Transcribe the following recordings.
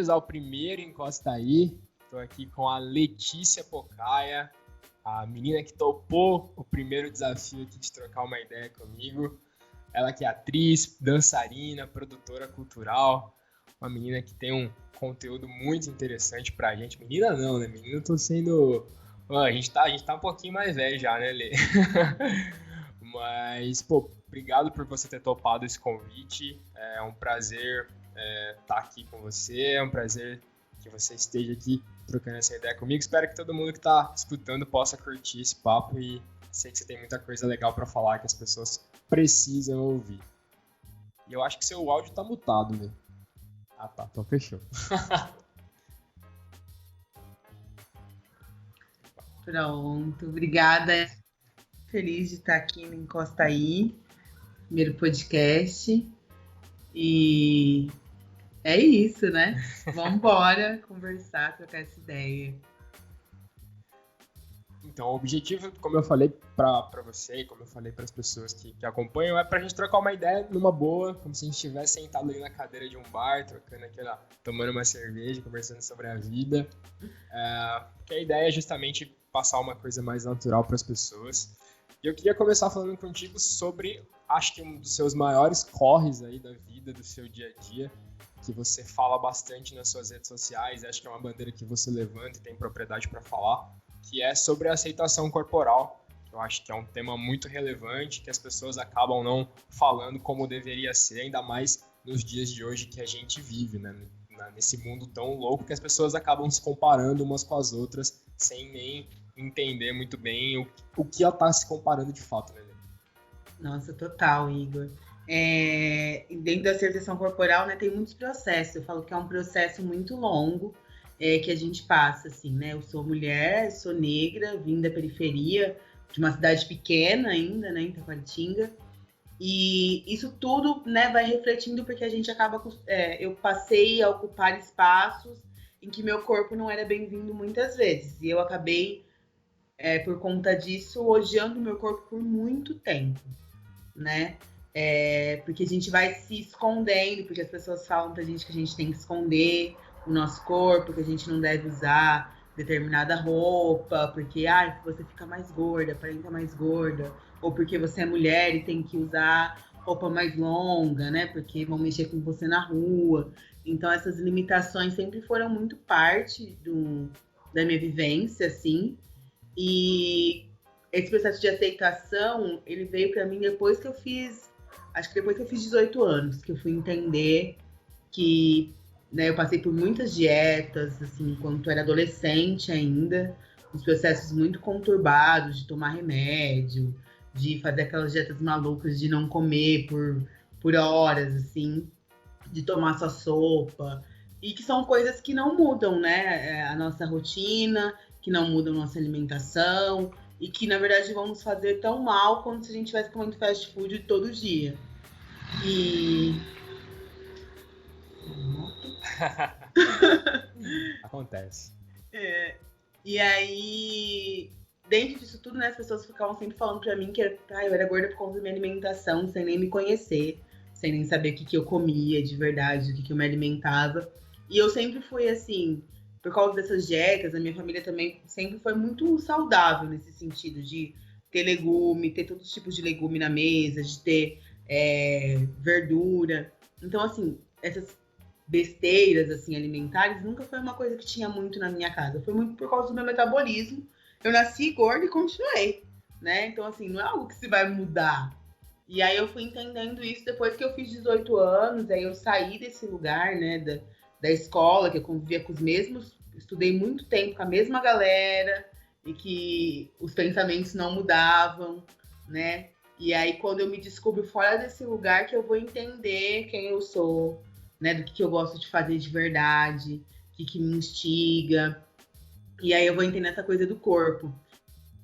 bem-vindos ao primeiro Encosta Aí. Estou aqui com a Letícia Pocaia, a menina que topou o primeiro desafio aqui de trocar uma ideia comigo. Ela que é atriz, dançarina, produtora cultural, uma menina que tem um conteúdo muito interessante pra gente. Menina não, né? Menina eu tô sendo... A gente tá um pouquinho mais velho já, né, Lê? Mas, pô, obrigado por você ter topado esse convite. É um prazer estar aqui com você. É um prazer que você esteja aqui trocando essa ideia comigo. Espero que todo mundo que tá escutando possa curtir esse papo e sei que você tem muita coisa legal pra falar que as pessoas precisam ouvir. E eu acho que seu áudio tá mutado, né? Ah, tá. Então fechou. Pronto. Obrigada. Feliz de estar aqui no Encosta Aí, primeiro podcast. E é isso, né? Vamos embora conversar, trocar essa ideia. Então, o objetivo, como eu falei pra você, como eu falei para as pessoas que acompanham, é pra gente trocar uma ideia numa boa, como se a gente estivesse sentado ali na cadeira de um bar, tomando uma cerveja, conversando sobre a vida. Porque a ideia é justamente passar uma coisa mais natural para as pessoas. E eu queria começar falando contigo sobre, acho que um dos seus maiores corres aí da vida, do seu dia a dia, que você fala bastante nas suas redes sociais, acho que é uma bandeira que você levanta e tem propriedade para falar, que é sobre a aceitação corporal. Eu acho que é um tema muito relevante, que as pessoas acabam não falando como deveria ser, ainda mais nos dias de hoje que a gente vive, né? Nesse mundo tão louco que as pessoas acabam se comparando umas com as outras, sem nem entender muito bem o que ela está se comparando de fato, né? Nossa, total, Igor. Dentro da aceitação corporal, né, tem muitos processos. Eu falo que é um processo muito longo, que a gente passa, assim, né? Eu sou mulher, sou negra, vim da periferia, de uma cidade pequena ainda, né, em Taquaritinga. E isso tudo, né, vai refletindo porque a gente acaba... eu passei a ocupar espaços em que meu corpo não era bem-vindo muitas vezes. E eu acabei, por conta disso, odiando meu corpo por muito tempo, né? Porque a gente vai se escondendo, porque as pessoas falam pra gente que a gente tem que esconder o nosso corpo, que a gente não deve usar determinada roupa, porque você fica mais gorda, aparenta mais gorda, ou porque você é mulher e tem que usar roupa mais longa, né? Porque vão mexer com você na rua. Então essas limitações sempre foram muito parte da minha vivência, assim. E esse processo de aceitação, ele veio para mim depois que eu fiz 18 anos, que eu fui entender que, né, eu passei por muitas dietas, assim, enquanto era adolescente ainda, uns processos muito conturbados de tomar remédio, de fazer aquelas dietas malucas de não comer por horas, assim, de tomar só sopa, e que são coisas que não mudam, né, a nossa rotina, que não mudam a nossa alimentação, e que, na verdade, vão nos fazer tão mal quanto se a gente estivesse comendo fast food todo dia. Acontece. E aí, dentro disso tudo, né, as pessoas ficavam sempre falando pra mim que eu era gorda por conta da minha alimentação, sem nem me conhecer, sem nem saber o que eu comia de verdade, o que eu me alimentava. E eu sempre fui assim, por causa dessas dietas, a minha família também sempre foi muito saudável nesse sentido de ter legume, ter todos os tipos de legume na mesa, de ter verdura. Então, assim, essas besteiras assim alimentares nunca foi uma coisa que tinha muito na minha casa. Foi muito por causa do meu metabolismo. Eu nasci gorda e continuei, né? Então, assim, não é algo que se vai mudar. E aí eu fui entendendo isso depois que eu fiz 18 anos, aí eu saí desse lugar, né, da escola, que eu convivia com os mesmos, estudei muito tempo com a mesma galera e que os pensamentos não mudavam, né? E aí quando eu me descubro fora desse lugar que eu vou entender quem eu sou, né, do que eu gosto de fazer de verdade, o que me instiga. E aí eu vou entender essa coisa do corpo.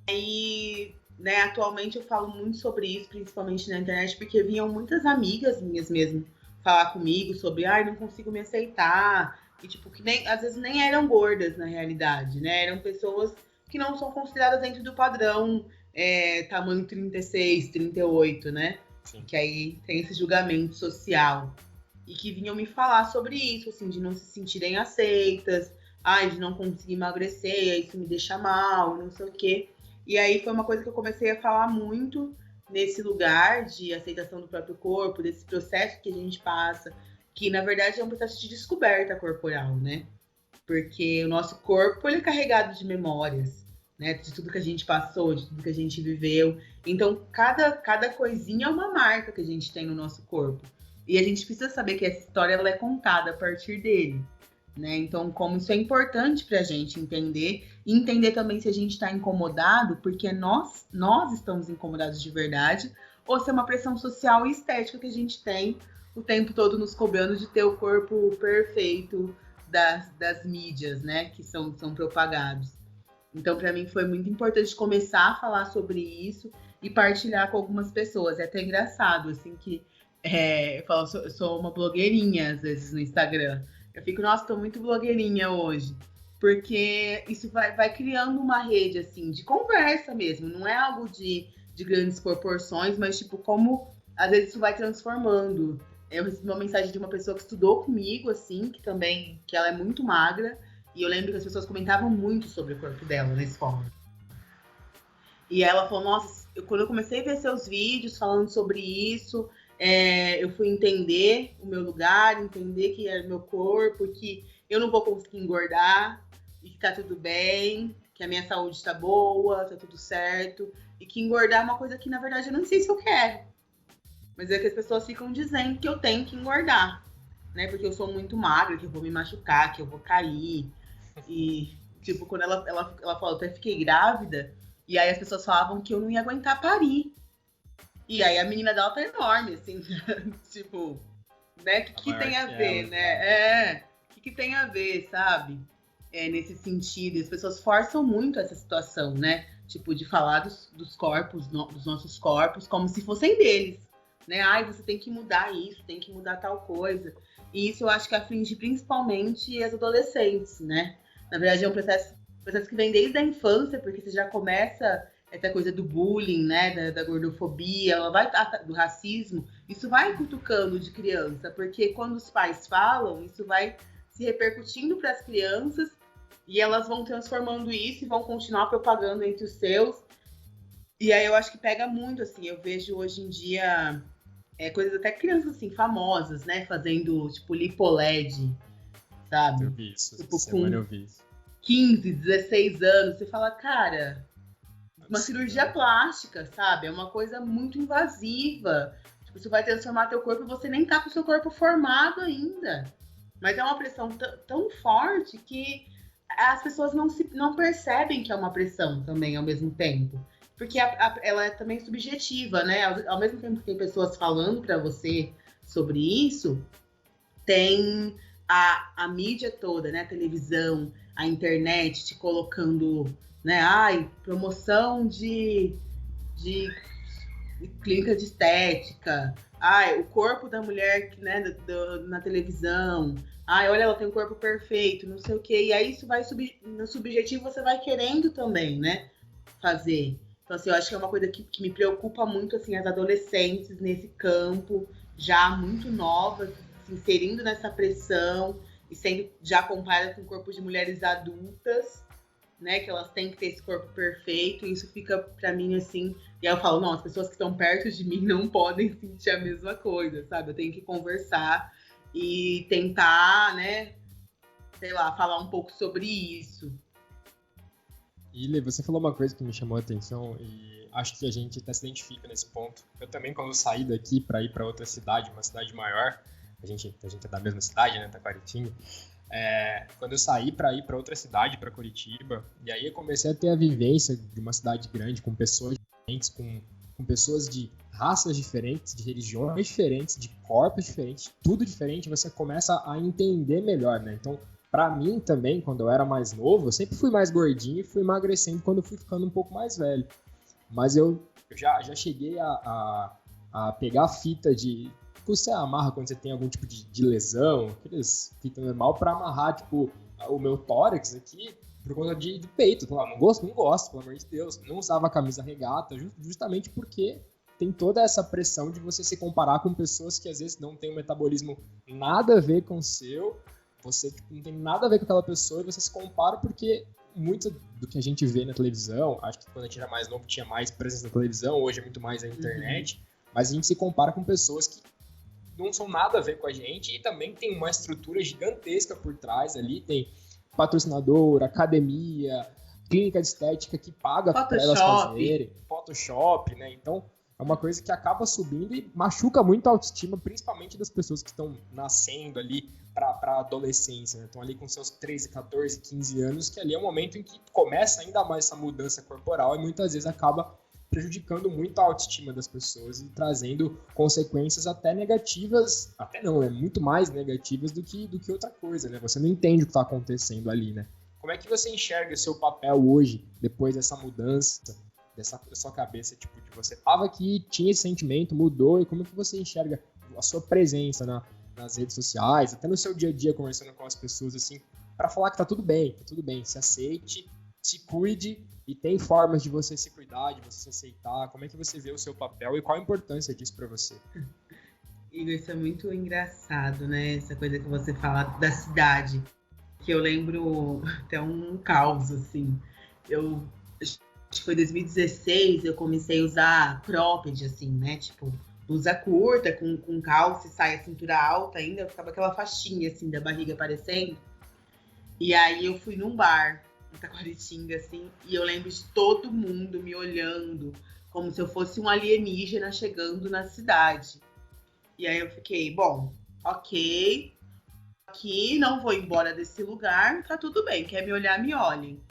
E, né, atualmente eu falo muito sobre isso, principalmente na internet, porque vinham muitas amigas minhas mesmo falar comigo sobre, não consigo me aceitar. E, tipo, que às vezes nem eram gordas na realidade, né? Eram pessoas que não são consideradas dentro do padrão tamanho 36, 38, né? Sim. Que aí tem esse julgamento social. e que vinham me falar sobre isso, assim, de não se sentirem aceitas, de não conseguir emagrecer, isso me deixa mal, não sei o quê. E aí foi uma coisa que eu comecei a falar muito nesse lugar de aceitação do próprio corpo, desse processo que a gente passa, que na verdade é um processo de descoberta corporal, né? Porque o nosso corpo ele é carregado de memórias, né? De tudo que a gente passou, de tudo que a gente viveu. Então, cada coisinha é uma marca que a gente tem no nosso corpo. E a gente precisa saber que essa história ela é contada a partir dele, né? Então, como isso é importante para a gente entender, e entender também se a gente está incomodado, porque nós estamos incomodados de verdade, ou se é uma pressão social e estética que a gente tem o tempo todo nos cobrando de ter o corpo perfeito das mídias, né? Que são propagados. Então, para mim, foi muito importante começar a falar sobre isso e partilhar com algumas pessoas. É até engraçado, assim, que eu falo, eu sou uma blogueirinha, às vezes, no Instagram. Eu fico, nossa, tô muito blogueirinha hoje. Porque isso vai criando uma rede, assim, de conversa mesmo. Não é algo de grandes proporções, mas, tipo, como, às vezes, isso vai transformando. Eu recebi uma mensagem de uma pessoa que estudou comigo, assim, que ela é muito magra. E eu lembro que as pessoas comentavam muito sobre o corpo dela na escola. E ela falou, nossa, quando eu comecei a ver seus vídeos falando sobre isso, eu fui entender o meu lugar, entender que era o meu corpo, que eu não vou conseguir engordar, e que tá tudo bem, que a minha saúde tá boa, tá tudo certo, e que engordar é uma coisa que, na verdade, eu não sei se eu quero. Mas é que as pessoas ficam dizendo que eu tenho que engordar, né? Porque eu sou muito magra, que eu vou me machucar, que eu vou cair. E, tipo, quando ela falou, eu até fiquei grávida, e aí as pessoas falavam que eu não ia aguentar parir. E aí a menina dela tá enorme, assim, tipo, né? O que tem a ver, né? O que tem a ver, sabe? Nesse sentido, as pessoas forçam muito essa situação, né? Tipo, de falar dos corpos, dos nossos corpos, como se fossem deles, né? Ai, você tem que mudar isso, tem que mudar tal coisa. E isso eu acho que aflige principalmente as adolescentes, né? Na verdade, é um processo que vem desde a infância, porque você já começa essa coisa do bullying, né, da gordofobia, do racismo, isso vai cutucando de criança, porque quando os pais falam, isso vai se repercutindo para as crianças e elas vão transformando isso e vão continuar propagando entre os seus. E aí eu acho que pega muito, assim, eu vejo hoje em dia coisas até crianças, assim, famosas, né, fazendo, tipo, lipoled, sabe? Eu vi isso, tipo, semana eu vi isso. 15, 16 anos, você fala, cara, uma cirurgia plástica, sabe? É uma coisa muito invasiva. Tipo, você vai transformar teu corpo e você nem tá com o seu corpo formado ainda. Mas é uma pressão tão forte que as pessoas não percebem que é uma pressão também ao mesmo tempo. Porque ela é também subjetiva, né? Ao mesmo tempo que tem pessoas falando para você sobre isso, tem a mídia toda, né? A televisão, a internet te colocando, né? Ai, promoção de clínica de estética. Ai, o corpo da mulher, né, na televisão. Ai, olha, ela tem um corpo perfeito, não sei o quê. E aí isso vai no subjetivo, você vai querendo também, né? Fazer. Então, assim, eu acho que é uma coisa que me preocupa muito, assim, as adolescentes nesse campo, já muito novas, se inserindo nessa pressão e sendo já comparadas com o corpo de mulheres adultas, né, que elas têm que ter esse corpo perfeito, e isso fica pra mim assim, e aí eu falo, não, as pessoas que estão perto de mim não podem sentir a mesma coisa, sabe? Eu tenho que conversar e tentar, né, sei lá, falar um pouco sobre isso. Ilê, você falou uma coisa que me chamou a atenção e acho que a gente até se identifica nesse ponto. Eu também, quando saí daqui para ir para outra cidade, uma cidade maior, a gente é da mesma cidade, né, Taquaritinga, quando eu saí para ir para outra cidade, para Curitiba, e aí eu comecei a ter a vivência de uma cidade grande, com pessoas diferentes, com pessoas de raças diferentes, de religiões diferentes, de corpos diferentes, tudo diferente, você começa a entender melhor, né? Então, pra mim também, quando eu era mais novo, eu sempre fui mais gordinho e fui emagrecendo quando eu fui ficando um pouco mais velho. Mas eu já cheguei a pegar a fita que você amarra quando você tem algum tipo de lesão, aqueles fita normal, pra amarrar, tipo, o meu tórax aqui por conta de peito. Não gosto, pelo amor de Deus. Não usava camisa regata, justamente porque tem toda essa pressão de você se comparar com pessoas que às vezes não tem um metabolismo nada a ver com o seu, você não tem nada a ver com aquela pessoa e você se compara porque muito do que a gente vê na televisão, acho que quando a gente era mais novo tinha mais presença na televisão, hoje é muito mais na internet, mas a gente se compara com pessoas que não são nada a ver com a gente e também tem uma estrutura gigantesca por trás ali, tem patrocinador, academia, clínica de estética que paga para elas fazerem, Photoshop, né? Então é uma coisa que acaba subindo e machuca muito a autoestima, principalmente das pessoas que estão nascendo ali para a adolescência, né? Estão ali com seus 13, 14, 15 anos, que ali é um momento em que começa ainda mais essa mudança corporal e muitas vezes acaba prejudicando muito a autoestima das pessoas e trazendo consequências até negativas, até não, né? Muito mais negativas do que outra coisa, né? Você não entende o que está acontecendo ali, né? Como é que você enxerga o seu papel hoje, depois dessa mudança, da sua cabeça, tipo, de você tava aqui, tinha esse sentimento, mudou, e como que você enxerga a sua presença nas redes sociais, até no seu dia a dia, conversando com as pessoas, assim, para falar que tá tudo bem, se aceite, se cuide, e tem formas de você se cuidar, de você se aceitar. Como é que você vê o seu papel e qual a importância disso para você? Igor, isso é muito engraçado, né? Essa coisa que você fala da cidade, que eu lembro até um caos, assim. Acho que foi 2016, eu comecei a usar cropped, assim, né? Tipo, blusa curta, com calça e saia cintura alta ainda, ficava aquela faixinha, assim, da barriga aparecendo. E aí eu fui num bar, em Taquaritinga, assim, e eu lembro de todo mundo me olhando, como se eu fosse um alienígena chegando na cidade. E aí eu fiquei, bom, ok, aqui, não vou embora desse lugar, tá tudo bem, quer me olhar, me olhem.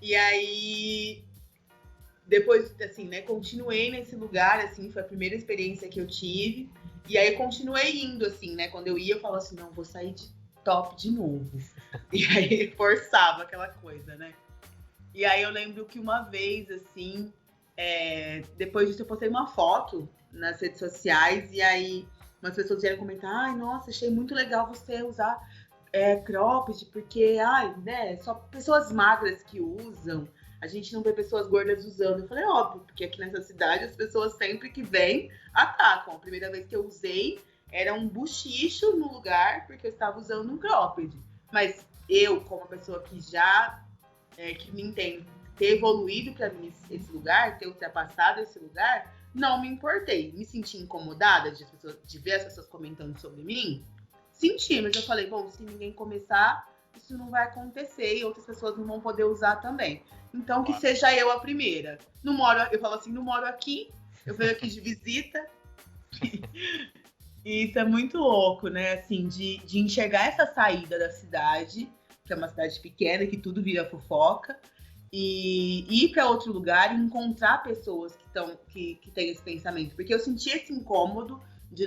E aí, depois, assim, né, continuei nesse lugar, assim, foi a primeira experiência que eu tive, e aí eu continuei indo, assim, né, quando eu ia, eu falava assim, não, vou sair de top de novo. E aí forçava aquela coisa, né. E aí eu lembro que uma vez, assim, depois disso eu postei uma foto nas redes sociais, e aí umas pessoas vieram comentar, ai, nossa, achei muito legal você usar cropped, porque, ai, né, só pessoas magras que usam, a gente não vê pessoas gordas usando. Eu falei, óbvio, porque aqui nessa cidade as pessoas sempre que vêm, atacam. A primeira vez que eu usei, era um buchicho no lugar, porque eu estava usando um cropped. Mas eu, como uma pessoa que já, que me entende, ter evoluído para mim esse lugar, ter ultrapassado esse lugar, não me importei. Me senti incomodada de ver as pessoas comentando sobre mim? Senti, mas eu falei, bom, se ninguém começar, isso não vai acontecer e outras pessoas não vão poder usar também. Então, que seja eu a primeira. Não moro, eu falo assim, não moro aqui, eu venho aqui de visita. E isso é muito louco, né? Assim, de enxergar essa saída da cidade, que é uma cidade pequena, que tudo vira fofoca, e ir para outro lugar e encontrar pessoas que têm esse pensamento. Porque eu senti esse incômodo de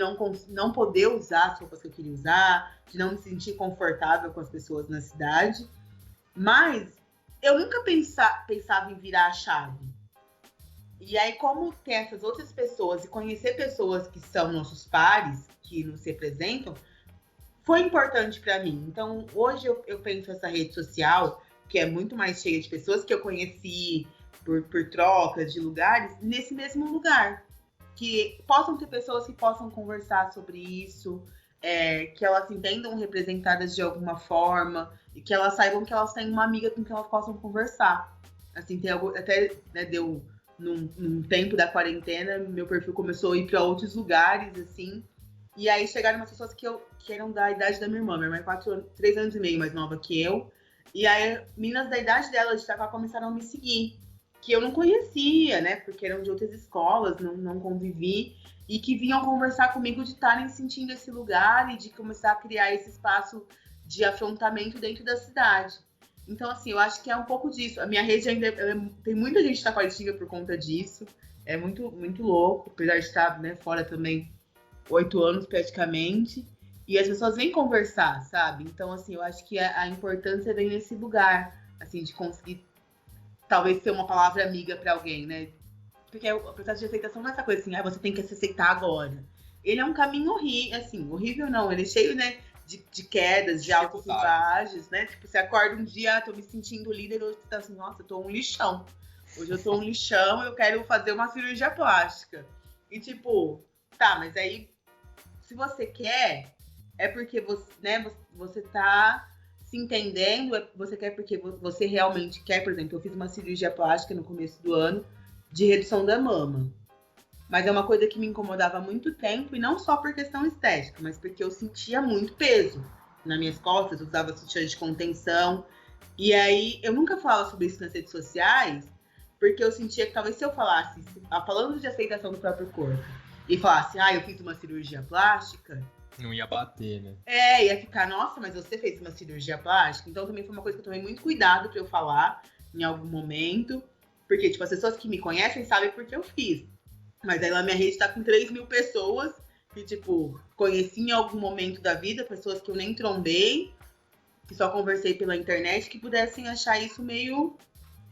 não poder usar as roupas que eu queria usar, de não me sentir confortável com as pessoas na cidade. Mas eu nunca pensava em virar a chave. E aí, como ter essas outras pessoas e conhecer pessoas que são nossos pares, que nos representam, foi importante para mim. Então, hoje eu penso essa rede social, que é muito mais cheia de pessoas que eu conheci por troca de lugares, nesse mesmo lugar. Que possam ter pessoas que possam conversar sobre isso, que elas se entendam representadas de alguma forma e que elas saibam que elas têm uma amiga com quem elas possam conversar. Assim, tem algo, até, né, deu num tempo da quarentena, meu perfil começou a ir para outros lugares, assim, e aí chegaram umas pessoas que eram da idade da minha irmã é 3 anos e meio mais nova que eu, e aí meninas da idade dela de Itaquá começaram a me seguir, que eu não conhecia, né, porque eram de outras escolas, não convivi, e que vinham conversar comigo de estarem sentindo esse lugar e de começar a criar esse espaço de afrontamento dentro da cidade. Então, assim, eu acho que é um pouco disso. A minha rede ainda tem muita gente de Taquaritinga por conta disso. É muito, muito louco, apesar de estar, né, fora também 8 anos praticamente. E as pessoas vêm conversar, sabe? Então, assim, eu acho que a importância vem nesse lugar, assim, de conseguir talvez ser uma palavra amiga para alguém, né? Porque o processo de aceitação não é essa coisa assim, você tem que se aceitar agora. Ele é um caminho horrível, assim, horrível não, ele é cheio, né, de quedas, de altos e baixos, né? Tipo, você acorda um dia, tô me sentindo líder, hoje você tá assim, nossa, eu tô um lixão. Hoje eu tô um lixão, eu quero fazer uma cirurgia plástica. E tipo, tá, mas aí, se você quer, é porque você, né, você tá se entendendo, você quer porque você realmente quer. Por exemplo, eu fiz uma cirurgia plástica no começo do ano de redução da mama. Mas é uma coisa que me incomodava há muito tempo, e não só por questão estética, mas porque eu sentia muito peso nas minhas costas, eu usava sutiã de contenção. E aí, eu nunca falava sobre isso nas redes sociais, porque eu sentia que talvez se eu falasse, falando de aceitação do próprio corpo, e falasse, eu fiz uma cirurgia plástica... Não ia bater, né? Ia ficar, nossa, mas você fez uma cirurgia plástica? Então também foi uma coisa que eu tomei muito cuidado pra eu falar em algum momento, porque, tipo, as pessoas que me conhecem sabem porque eu fiz. Mas aí lá minha rede tá com 3.000 pessoas que, tipo, conheci em algum momento da vida, pessoas que eu nem trombei, que só conversei pela internet, que pudessem achar isso meio...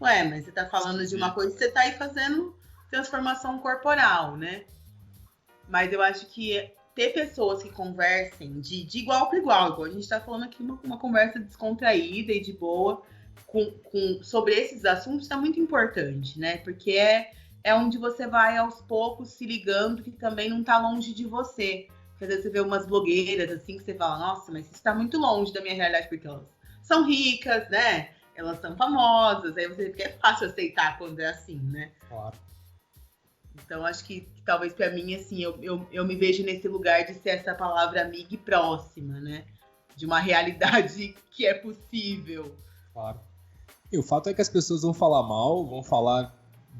Ué, mas você tá falando de uma coisa que você tá aí fazendo transformação corporal, né? Mas eu acho que ter pessoas que conversem de igual para igual a gente tá falando aqui, uma conversa descontraída e de boa sobre esses assuntos, tá muito importante, né? Porque é onde você vai aos poucos se ligando que também não tá longe de você. Porque às vezes você vê umas blogueiras assim que você fala, nossa, mas isso tá muito longe da minha realidade, porque elas são ricas, né? Elas são famosas, aí você vê que é fácil aceitar quando é assim, né? Claro. Então, acho que talvez para mim, assim, eu me vejo nesse lugar de ser essa palavra amiga e próxima, né? De uma realidade que é possível. Claro. E o fato é que as pessoas vão falar mal, vão falar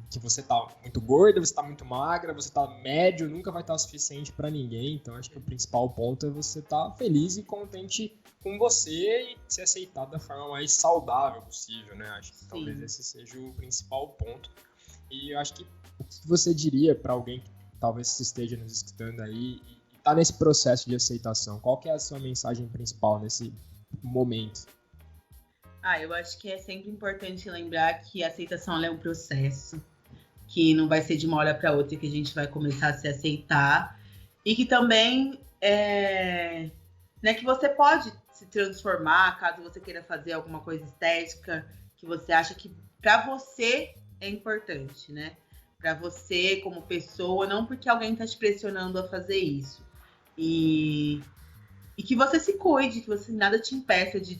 que você tá muito gorda, você tá muito magra, você tá médio, nunca vai estar o suficiente para ninguém. Então, acho que o principal ponto é você estar feliz e contente com você e se aceitar da forma mais saudável possível, né? Acho que talvez esse seja o principal ponto. E eu acho que o que você diria para alguém que talvez esteja nos escutando aí e está nesse processo de aceitação? Qual que é a sua mensagem principal nesse momento? Eu acho que é sempre importante lembrar que a aceitação é um processo, que não vai ser de uma hora para outra que a gente vai começar a se aceitar, e que também né, que você pode se transformar caso você queira fazer alguma coisa estética que você acha que para você é importante, né? Para você como pessoa, não porque alguém tá te pressionando a fazer isso. E que você se cuide, que você nada te impeça de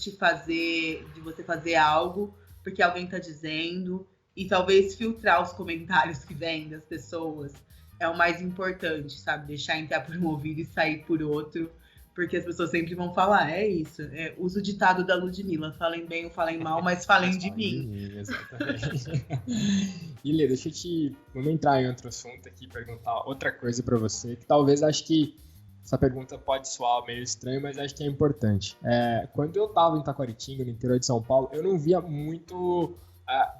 você fazer algo porque alguém tá dizendo, e talvez filtrar os comentários que vêm das pessoas é o mais importante, sabe? Deixar entrar por um ouvido e sair por outro, porque as pessoas sempre vão falar, é isso, usa o ditado da Ludmilla, falem bem ou falem mal, mas falem de mim. Exatamente. Ilha, vamos entrar em outro assunto aqui, perguntar outra coisa pra você, que talvez acho que essa pergunta pode soar meio estranha, mas acho que é importante. Quando eu tava em Taquaritinga, no interior de São Paulo, eu não via muito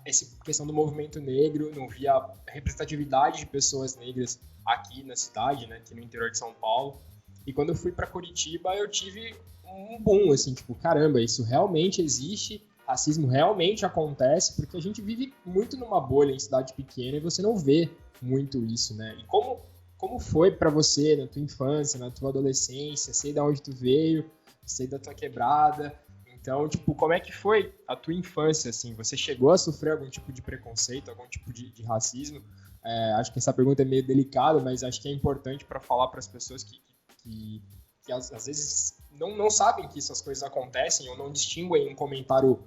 essa questão do movimento negro, não via representatividade de pessoas negras aqui na cidade, né, aqui no interior de São Paulo. E quando eu fui para Curitiba, eu tive um boom, assim, tipo, caramba, isso realmente existe, racismo realmente acontece, porque a gente vive muito numa bolha em cidade pequena e você não vê muito isso, né? E como foi para você na tua infância, na tua adolescência, sei de onde tu veio, sei da tua quebrada, então, tipo, como é que foi a tua infância, assim? Você chegou a sofrer algum tipo de preconceito, algum tipo de racismo? Acho que essa pergunta é meio delicada, mas acho que é importante para falar para as pessoas que às vezes não sabem que essas coisas acontecem ou não distinguem um comentário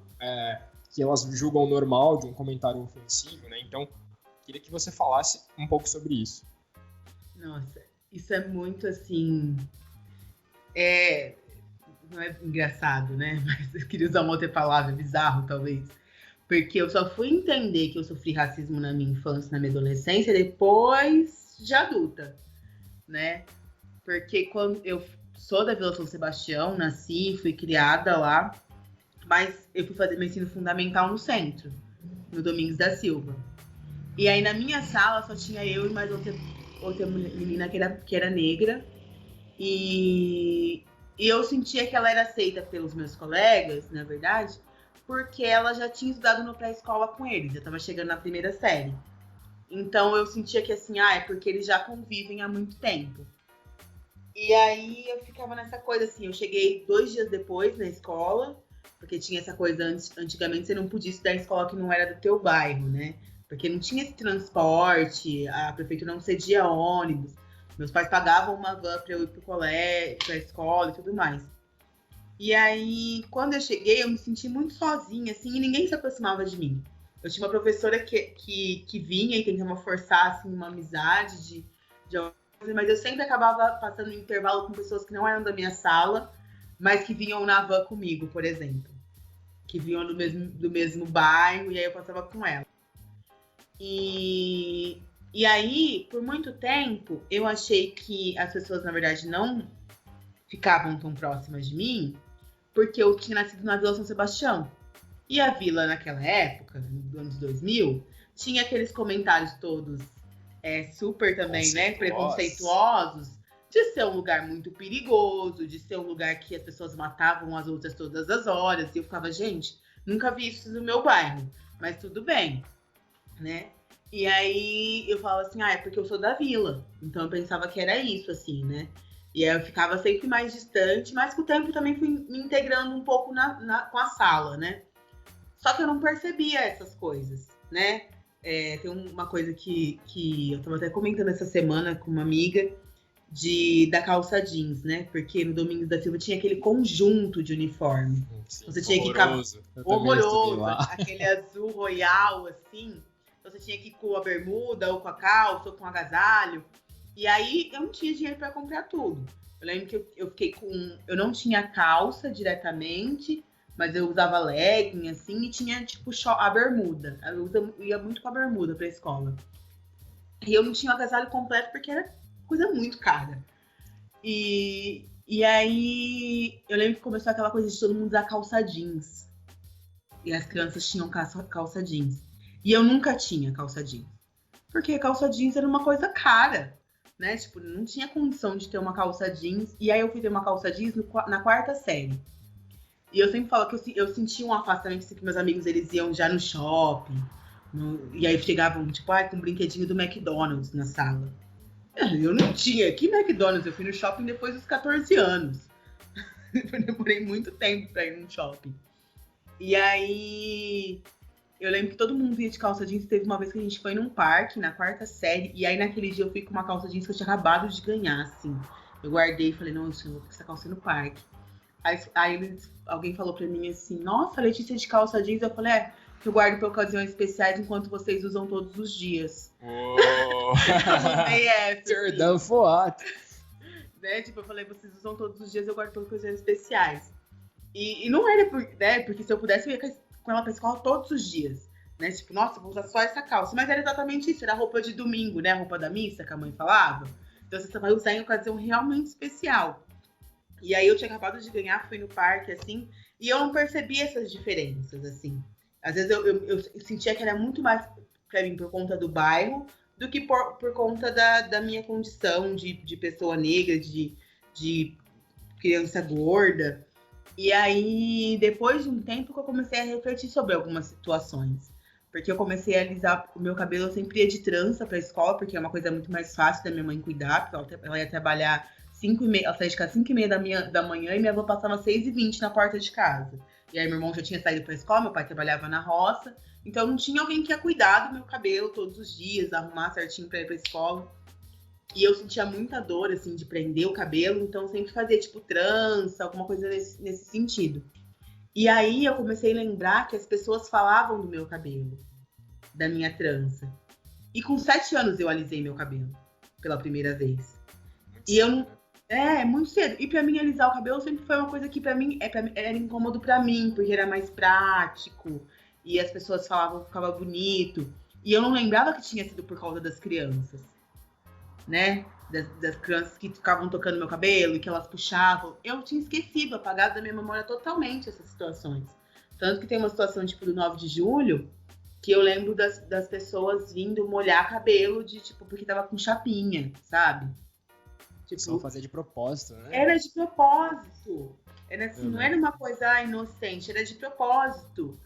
que elas julgam normal de um comentário ofensivo, né? Então, queria que você falasse um pouco sobre isso. Nossa, isso é muito assim... Não é engraçado, né? Mas eu queria usar uma outra palavra, bizarro talvez. Porque eu só fui entender que eu sofri racismo na minha infância, na minha adolescência, depois de adulta, né? Porque quando eu sou da Vila São Sebastião, nasci, fui criada lá, mas eu fui fazer meu ensino fundamental no centro, no Domingos da Silva. E aí na minha sala só tinha eu e mais outra menina que era negra, e eu sentia que ela era aceita pelos meus colegas, na verdade, porque ela já tinha estudado no pré-escola com eles, já estava chegando na primeira série. Então eu sentia que assim, é porque eles já convivem há muito tempo. E aí eu ficava nessa coisa assim, eu cheguei 2 dias depois na escola, porque tinha essa coisa, antigamente você não podia estudar em escola que não era do teu bairro, né? Porque não tinha esse transporte, a prefeitura não cedia ônibus. Meus pais pagavam uma van para eu ir pro colégio, pra escola e tudo mais. E aí, quando eu cheguei, eu me senti muito sozinha, assim, e ninguém se aproximava de mim. Eu tinha uma professora que vinha e tentava forçar, assim, uma amizade de mas eu sempre acabava passando um intervalo com pessoas que não eram da minha sala, mas que vinham na van comigo, por exemplo. Que vinham do mesmo bairro, e aí eu passava com ela. E aí, por muito tempo, eu achei que as pessoas, na verdade, não ficavam tão próximas de mim, porque eu tinha nascido na Vila São Sebastião. E a vila, naquela época, nos anos 2000, tinha aqueles comentários todos super também, né, preconceituosos, de ser um lugar muito perigoso, de ser um lugar que as pessoas matavam as outras todas as horas. E eu ficava, gente, nunca vi isso no meu bairro, mas tudo bem, né? E aí eu falava assim, é porque eu sou da vila. Então eu pensava que era isso, assim, né? E aí eu ficava sempre mais distante, mas com o tempo também fui me integrando um pouco com a sala, né? Só que eu não percebia essas coisas, né? Tem uma coisa que eu estava até comentando essa semana com uma amiga da calça jeans, né? Porque no Domingos da Silva tinha aquele conjunto de uniforme. Sim, você tinha horroroso. Que horroroso, aquele azul royal, assim. Você tinha que ir com a bermuda, ou com a calça, ou com o agasalho. E aí eu não tinha dinheiro para comprar tudo. Eu lembro que eu fiquei com... Eu não tinha calça diretamente, mas eu usava legging, assim, e tinha, tipo, a bermuda. Eu ia muito com a bermuda pra escola. E eu não tinha o agasalho completo porque era coisa muito cara. E aí, eu lembro que começou aquela coisa de todo mundo usar calça jeans. E as crianças tinham calça jeans. E eu nunca tinha calça jeans. Porque calça jeans era uma coisa cara, né? Tipo, não tinha condição de ter uma calça jeans. E aí eu fui ter uma calça jeans na 4ª série. E eu sempre falo que eu senti um afastamento, que meus amigos, eles iam já no shopping. E aí chegavam, tipo, com um brinquedinho do McDonald's na sala. Eu não tinha. Que McDonald's? Eu fui no shopping depois dos 14 anos. Eu demorei muito tempo pra ir no shopping. E aí, eu lembro que todo mundo ia de calça jeans. Teve uma vez que a gente foi num parque, na 4ª série. E aí, naquele dia, eu fui com uma calça jeans que eu tinha acabado de ganhar, assim. Eu guardei e falei, não, eu vou com essa calça no parque. Aí alguém falou pra mim assim, nossa, Letícia de calça jeans. Eu falei, eu guardo pra ocasiões especiais enquanto vocês usam todos os dias. Perdão, foto. Né? Tipo, eu falei, vocês usam todos os dias, eu guardo pra ocasiões especiais. E não era porque se eu pudesse, eu ia com ela pra escola todos os dias. Né? Tipo, nossa, vou usar só essa calça. Mas era exatamente isso, era a roupa de domingo, né? A roupa da missa que a mãe falava. Então você vai usar em ocasião realmente especial. E aí eu tinha acabado de ganhar, fui no parque, assim, e eu não percebi essas diferenças, assim. Às vezes eu sentia que era muito mais pra mim por conta do bairro do que por conta da minha condição de pessoa negra, de criança gorda. E aí, depois de um tempo que eu comecei a refletir sobre algumas situações. Porque eu comecei a alisar o meu cabelo, eu sempre ia de trança pra escola, porque é uma coisa muito mais fácil da minha mãe cuidar, porque ela ia trabalhar 5h30, ela saía de casa 5h30 da manhã e minha avó passava 6h20 na porta de casa. E aí meu irmão já tinha saído pra escola, meu pai trabalhava na roça, então não tinha alguém que ia cuidar do meu cabelo todos os dias, arrumar certinho pra ir pra escola. E eu sentia muita dor, assim, de prender o cabelo, então eu sempre fazia, tipo, trança, alguma coisa nesse sentido. E aí eu comecei a lembrar que as pessoas falavam do meu cabelo, da minha trança. E com 7 anos eu alisei meu cabelo, pela primeira vez. E eu não... muito cedo. E pra mim, alisar o cabelo sempre foi uma coisa que pra mim era incômodo pra mim, porque era mais prático. E as pessoas falavam que ficava bonito. E eu não lembrava que tinha sido por causa das crianças, né? Das crianças que ficavam tocando meu cabelo e que elas puxavam. Eu tinha esquecido, apagado da minha memória totalmente essas situações. Tanto que tem uma situação, tipo, do 9 de julho, que eu lembro das pessoas vindo molhar cabelo porque tava com chapinha, sabe? Tipo, só fazer de propósito, né? Era de propósito. Era assim, não era uma coisa inocente, era de propósito.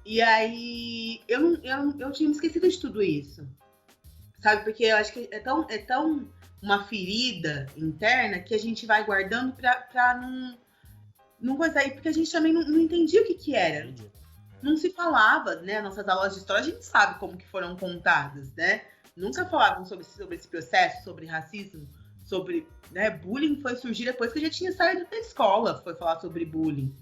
E aí, eu tinha me esquecido de tudo isso. Sabe? Porque eu acho que é tão uma ferida interna que a gente vai guardando pra não coisar aí, porque a gente também não entendia o que era. não se falava, né? Nossas aulas de história, a gente sabe como que foram contadas, né? Nunca falavam sobre esse processo, sobre racismo, sobre, né? Bullying foi surgir depois que eu já tinha saído da escola, foi falar sobre bullying.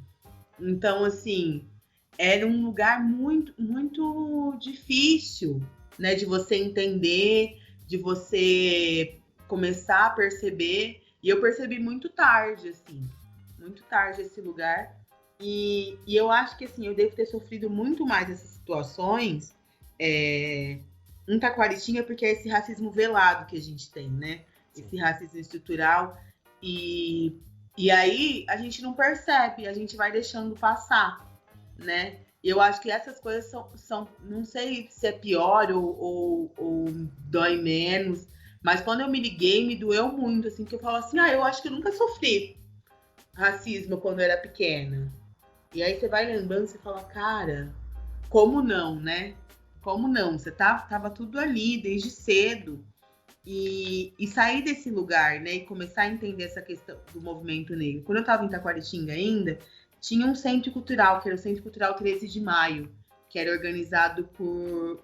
Então, assim, era um lugar muito, muito difícil, né? De você entender, de você começar a perceber. E eu percebi muito tarde, assim, muito tarde esse lugar. E eu acho que, assim, eu devo ter sofrido muito mais essas situações em Taquaritinga, porque é esse racismo velado que a gente tem, né? Esse racismo estrutural. E aí a gente não percebe, a gente vai deixando passar, né? E eu acho que essas coisas são não sei se é pior ou dói menos, mas quando eu me liguei, me doeu muito, assim, que eu falo assim, eu acho que eu nunca sofri racismo quando eu era pequena. E aí você vai lembrando, você fala, cara, como não, né? Como não? Você tava tudo ali desde cedo. E sair desse lugar, né? E começar a entender essa questão do movimento negro. Quando eu estava em Taquaritinga ainda, tinha um centro cultural, que era o Centro Cultural 13 de Maio, que era organizado por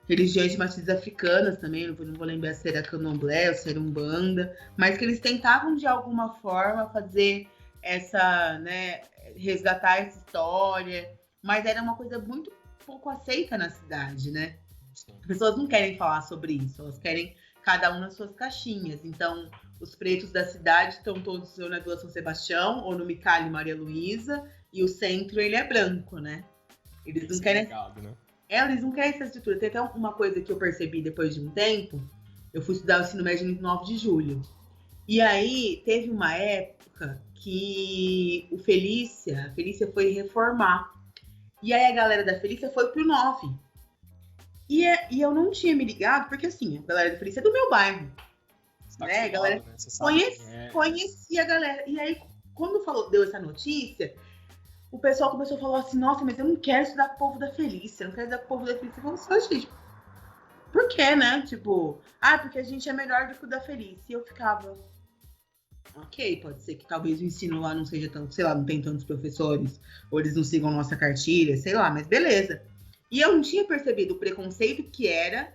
religiões de matrizes africanas também, não vou lembrar se era candomblé ou se era umbanda, mas que eles tentavam de alguma forma fazer essa, né, resgatar essa história, mas era uma coisa muito pouco aceita na cidade, né? As pessoas não querem falar sobre isso, elas querem cada um nas suas caixinhas. Então, os pretos da cidade estão todos ou na Vila São Sebastião, ou no Micali Maria Luísa, e o centro, ele é branco, né? Eles não querem... Legado, né? Eles não querem essa estrutura. Tem até uma coisa que eu percebi depois de um tempo, eu fui estudar o ensino médio no 9 de julho. E aí, teve uma época que a Felícia foi reformar. E aí a galera da Felícia foi pro 9. E eu não tinha me ligado, porque assim, a galera da Felícia é do meu bairro. Tá né? A galera conhecia a galera. E aí, quando deu essa notícia, o pessoal começou a falar assim, nossa, mas eu não quero estudar com o povo da Felícia, eu não quero estudar com o povo da Felícia. Eu falei assim, gente, por quê, né? Tipo, porque a gente é melhor do que o da Felícia. E eu ficava, ok, pode ser que talvez o ensino lá não seja tão, sei lá, não tem tantos professores, ou eles não sigam nossa cartilha, sei lá, mas beleza. E eu não tinha percebido o preconceito que era,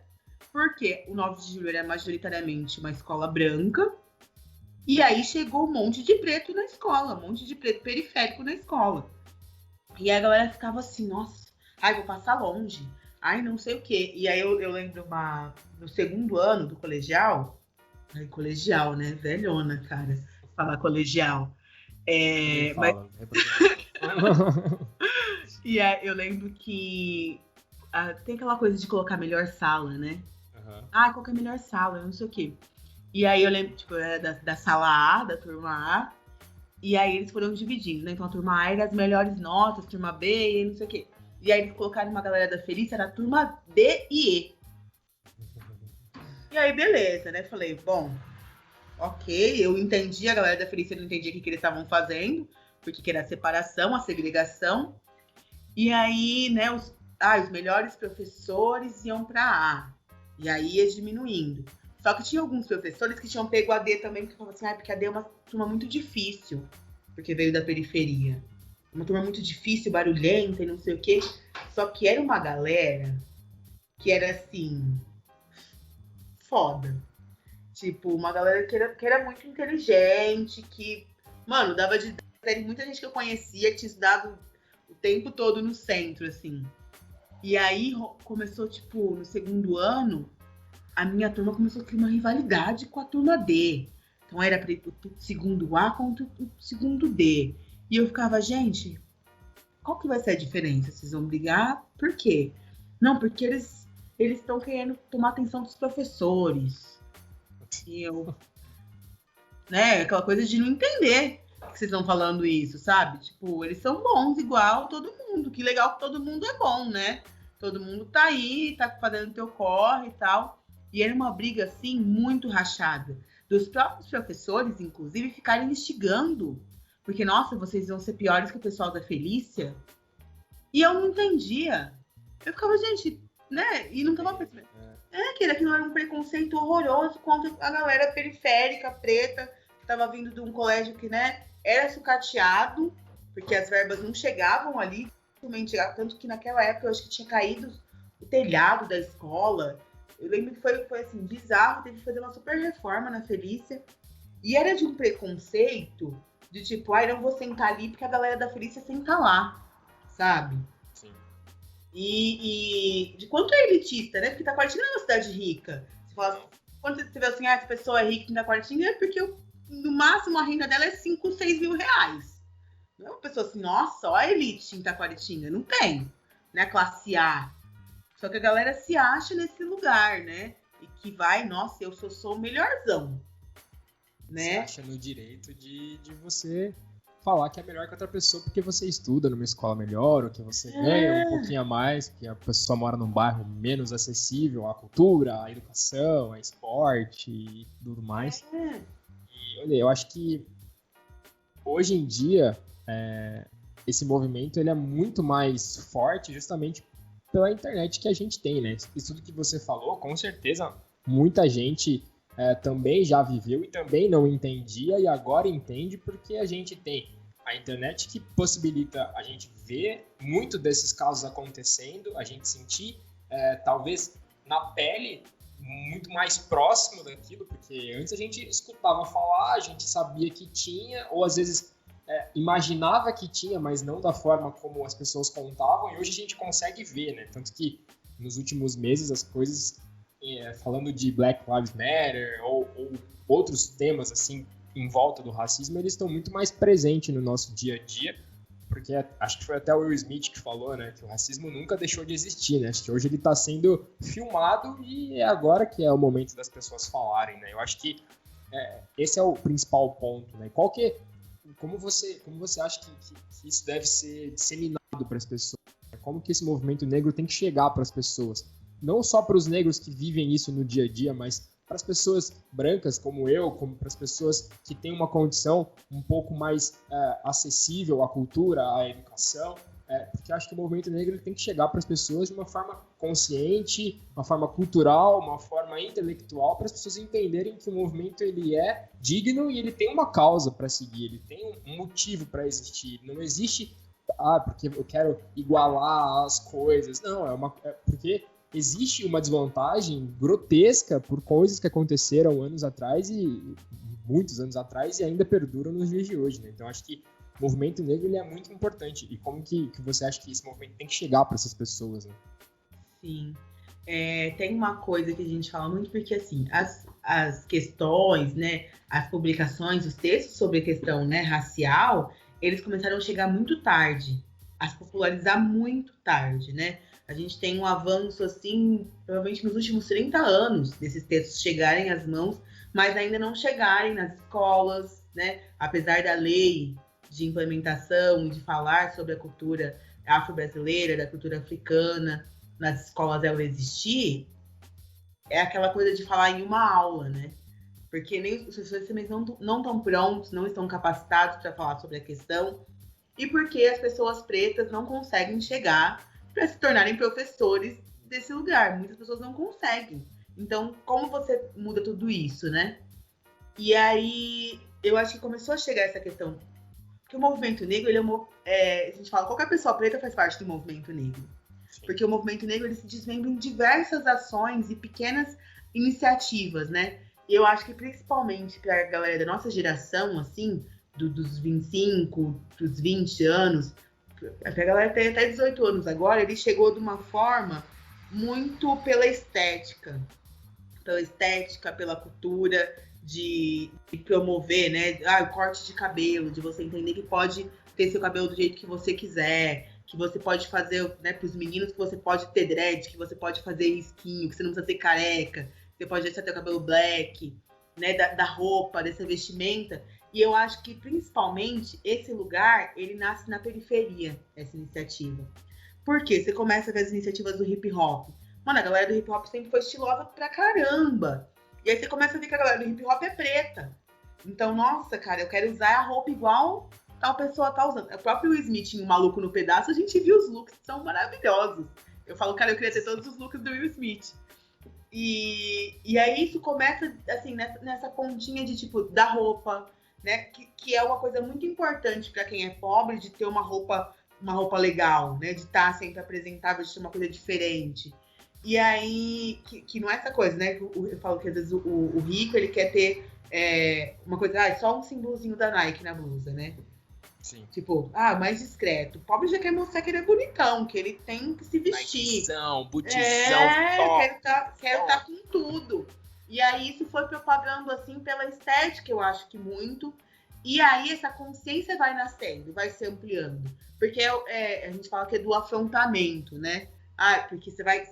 porque o 9 de julho era majoritariamente uma escola branca, e aí chegou um monte de preto na escola, um monte de preto periférico na escola. E aí a galera ficava assim, nossa, vou passar longe, não sei o quê. E aí eu lembro no segundo ano do colegial, colegial, né, velhona, cara, falar colegial. Mas... E eu lembro que tem aquela coisa de colocar melhor sala, né? Uhum. Qual que é a melhor sala? Eu não sei o quê. E aí eu lembro, tipo, era da sala A, da turma A. E aí eles foram dividindo, né? Então a turma A era as melhores notas, turma B e não sei o quê. E aí eles colocaram uma galera da Felícia, era a turma D e E. E aí, beleza, né? Falei, bom, ok, eu entendi, a galera da Felícia não entendia o que eles estavam fazendo, porque que era a separação, a segregação. E aí, né, os melhores professores iam para A. E aí ia diminuindo. Só que tinha alguns professores que tinham pego a D também, porque falavam assim, porque a D é uma turma muito difícil, porque veio da periferia. Uma turma muito difícil, barulhenta e não sei o quê. Só que era uma galera que era, assim, foda. Tipo, uma galera que era muito inteligente, que, mano, dava de... Tem muita gente que eu conhecia que tinha estudado o tempo todo no centro, assim. E aí começou, tipo, no segundo ano, a minha turma começou a ter uma rivalidade com a turma D. Então era o segundo A contra o segundo D. E eu ficava, gente, qual que vai ser a diferença? Vocês vão brigar? Por quê? Não, porque eles estão querendo tomar atenção dos professores. E eu... Né, aquela coisa de não entender que vocês estão falando isso, sabe? Tipo, eles são bons igual todo mundo. Que legal que todo mundo é bom, né? Todo mundo tá aí, tá fazendo teu corre e tal. E era uma briga, assim, muito rachada. Dos próprios professores, inclusive, ficarem instigando. Porque, nossa, vocês vão ser piores que o pessoal da Felícia. E eu não entendia. Eu ficava, gente, né? E não tava percebendo. Que aquilo era um preconceito horroroso contra a galera periférica, preta, que tava vindo de um colégio que, né, era sucateado, porque as verbas não chegavam ali, tanto que naquela época eu acho que tinha caído o telhado da escola. Eu lembro que foi assim, bizarro, teve que fazer uma super reforma na Felícia. E era de um preconceito de tipo, não vou sentar ali porque a galera da Felícia senta lá, sabe? Sim. E de quanto é elitista, né? Porque Itacoatinga é uma cidade rica. Você fala, quando você vê assim, essa pessoa é rica em Itacoatinga, é porque no máximo a renda dela é 5, 6 mil reais. Não é uma pessoa assim, nossa, olha a elite em Itacoatinga. Não tem, né? Classe A. Só que a galera se acha nesse lugar, né? E que vai, nossa, eu sou o melhorzão. Né? Você acha no direito de você falar que é melhor que outra pessoa porque você estuda numa escola melhor, ou que você ganha um pouquinho a mais, porque a pessoa mora num bairro menos acessível à cultura, à educação, ao esporte e tudo mais. E olha, eu acho que hoje em dia esse movimento ele é muito mais forte justamente pela internet que a gente tem, né? Isso tudo que você falou, com certeza, muita gente também já viveu e também não entendia e agora entende porque a gente tem a internet que possibilita a gente ver muito desses casos acontecendo, a gente sentir talvez na pele muito mais próximo daquilo, porque antes a gente escutava falar, a gente sabia que tinha, ou às vezes imaginava que tinha, mas não da forma como as pessoas contavam, e hoje a gente consegue ver, né? Tanto que nos últimos meses as coisas, falando de Black Lives Matter ou outros temas assim em volta do racismo, eles estão muito mais presentes no nosso dia a dia, porque acho que foi até o Will Smith que falou, né, que o racismo nunca deixou de existir, né? Acho que hoje ele está sendo filmado e é agora que é o momento das pessoas falarem, né? Eu acho que esse é o principal ponto, né? Como você acha que isso deve ser disseminado para as pessoas? Como que esse movimento negro tem que chegar para as pessoas? Não só para os negros que vivem isso no dia a dia, mas para as pessoas brancas como eu, como para as pessoas que têm uma condição um pouco mais acessível à cultura, à educação, porque eu acho que o movimento negro ele tem que chegar para as pessoas de uma forma consciente, uma forma cultural, uma forma intelectual, para as pessoas entenderem que o movimento ele é digno e ele tem uma causa para seguir, ele tem um motivo para existir. Não existe, porque eu quero igualar as coisas. Não, porque existe uma desvantagem grotesca por coisas que aconteceram anos atrás e muitos anos atrás e ainda perduram nos dias de hoje, né? Então acho que o movimento negro ele é muito importante. E como que você acha que esse movimento tem que chegar para essas pessoas, né? Sim. Tem uma coisa que a gente fala muito, porque assim, as questões, né, as publicações, os textos sobre a questão, né, racial, eles começaram a chegar muito tarde, a se popularizar muito tarde, né? A gente tem um avanço, assim, provavelmente nos últimos 30 anos, desses textos chegarem às mãos, mas ainda não chegarem nas escolas, né? Apesar da lei de implementação e de falar sobre a cultura afro-brasileira, da cultura africana, nas escolas ela existir, é aquela coisa de falar em uma aula, né? Porque nem os professores também não estão prontos, não estão capacitados para falar sobre a questão, e porque as pessoas pretas não conseguem chegar para se tornarem professores desse lugar. Muitas pessoas não conseguem. Então, como você muda tudo isso, né? E aí, eu acho que começou a chegar essa questão. Porque o movimento negro, a gente fala, qualquer pessoa preta faz parte do movimento negro. Sim. Porque o movimento negro, ele se desmembra em diversas ações e pequenas iniciativas, né? E eu acho que principalmente para a galera da nossa geração, assim, dos 25, dos 20 anos, a galera tem até 18 anos agora, ele chegou de uma forma muito pela estética, pela cultura, de promover, né? O corte de cabelo, de você entender que pode ter seu cabelo do jeito que você quiser, que você pode fazer, né, para os meninos, que você pode ter dread, que você pode fazer risquinho, que você não precisa ser careca, você pode deixar seu cabelo black, né? Da roupa, dessa vestimenta. E eu acho que, principalmente, esse lugar, ele nasce na periferia, essa iniciativa. Por quê? Você começa a ver as iniciativas do hip hop. Mano, a galera do hip hop sempre foi estilosa pra caramba. E aí você começa a ver que a galera do hip hop é preta. Então, nossa, cara, eu quero usar a roupa igual tal pessoa tá usando. O próprio Will Smith, um maluco no pedaço, a gente viu os looks, que são maravilhosos. Eu falo, cara, eu queria ter todos os looks do Will Smith. E aí isso começa, assim, nessa pontinha de, tipo, da roupa, né? Que é uma coisa muito importante para quem é pobre, de ter uma roupa legal, né? De estar sempre apresentável, de ter uma coisa diferente. E aí, que não é essa coisa, né? Eu falo que às vezes o rico, ele quer ter uma coisa, só um símbolozinho da Nike na blusa, né? Sim. Tipo, mais discreto. O pobre já quer mostrar que ele é bonitão, que ele tem que se vestir. Nikeção, butizão, quero tá com tudo. E aí isso foi propagando assim pela estética, eu acho que muito. E aí essa consciência vai nascendo, vai se ampliando. Porque a gente fala que é do afrontamento, né? Porque você vai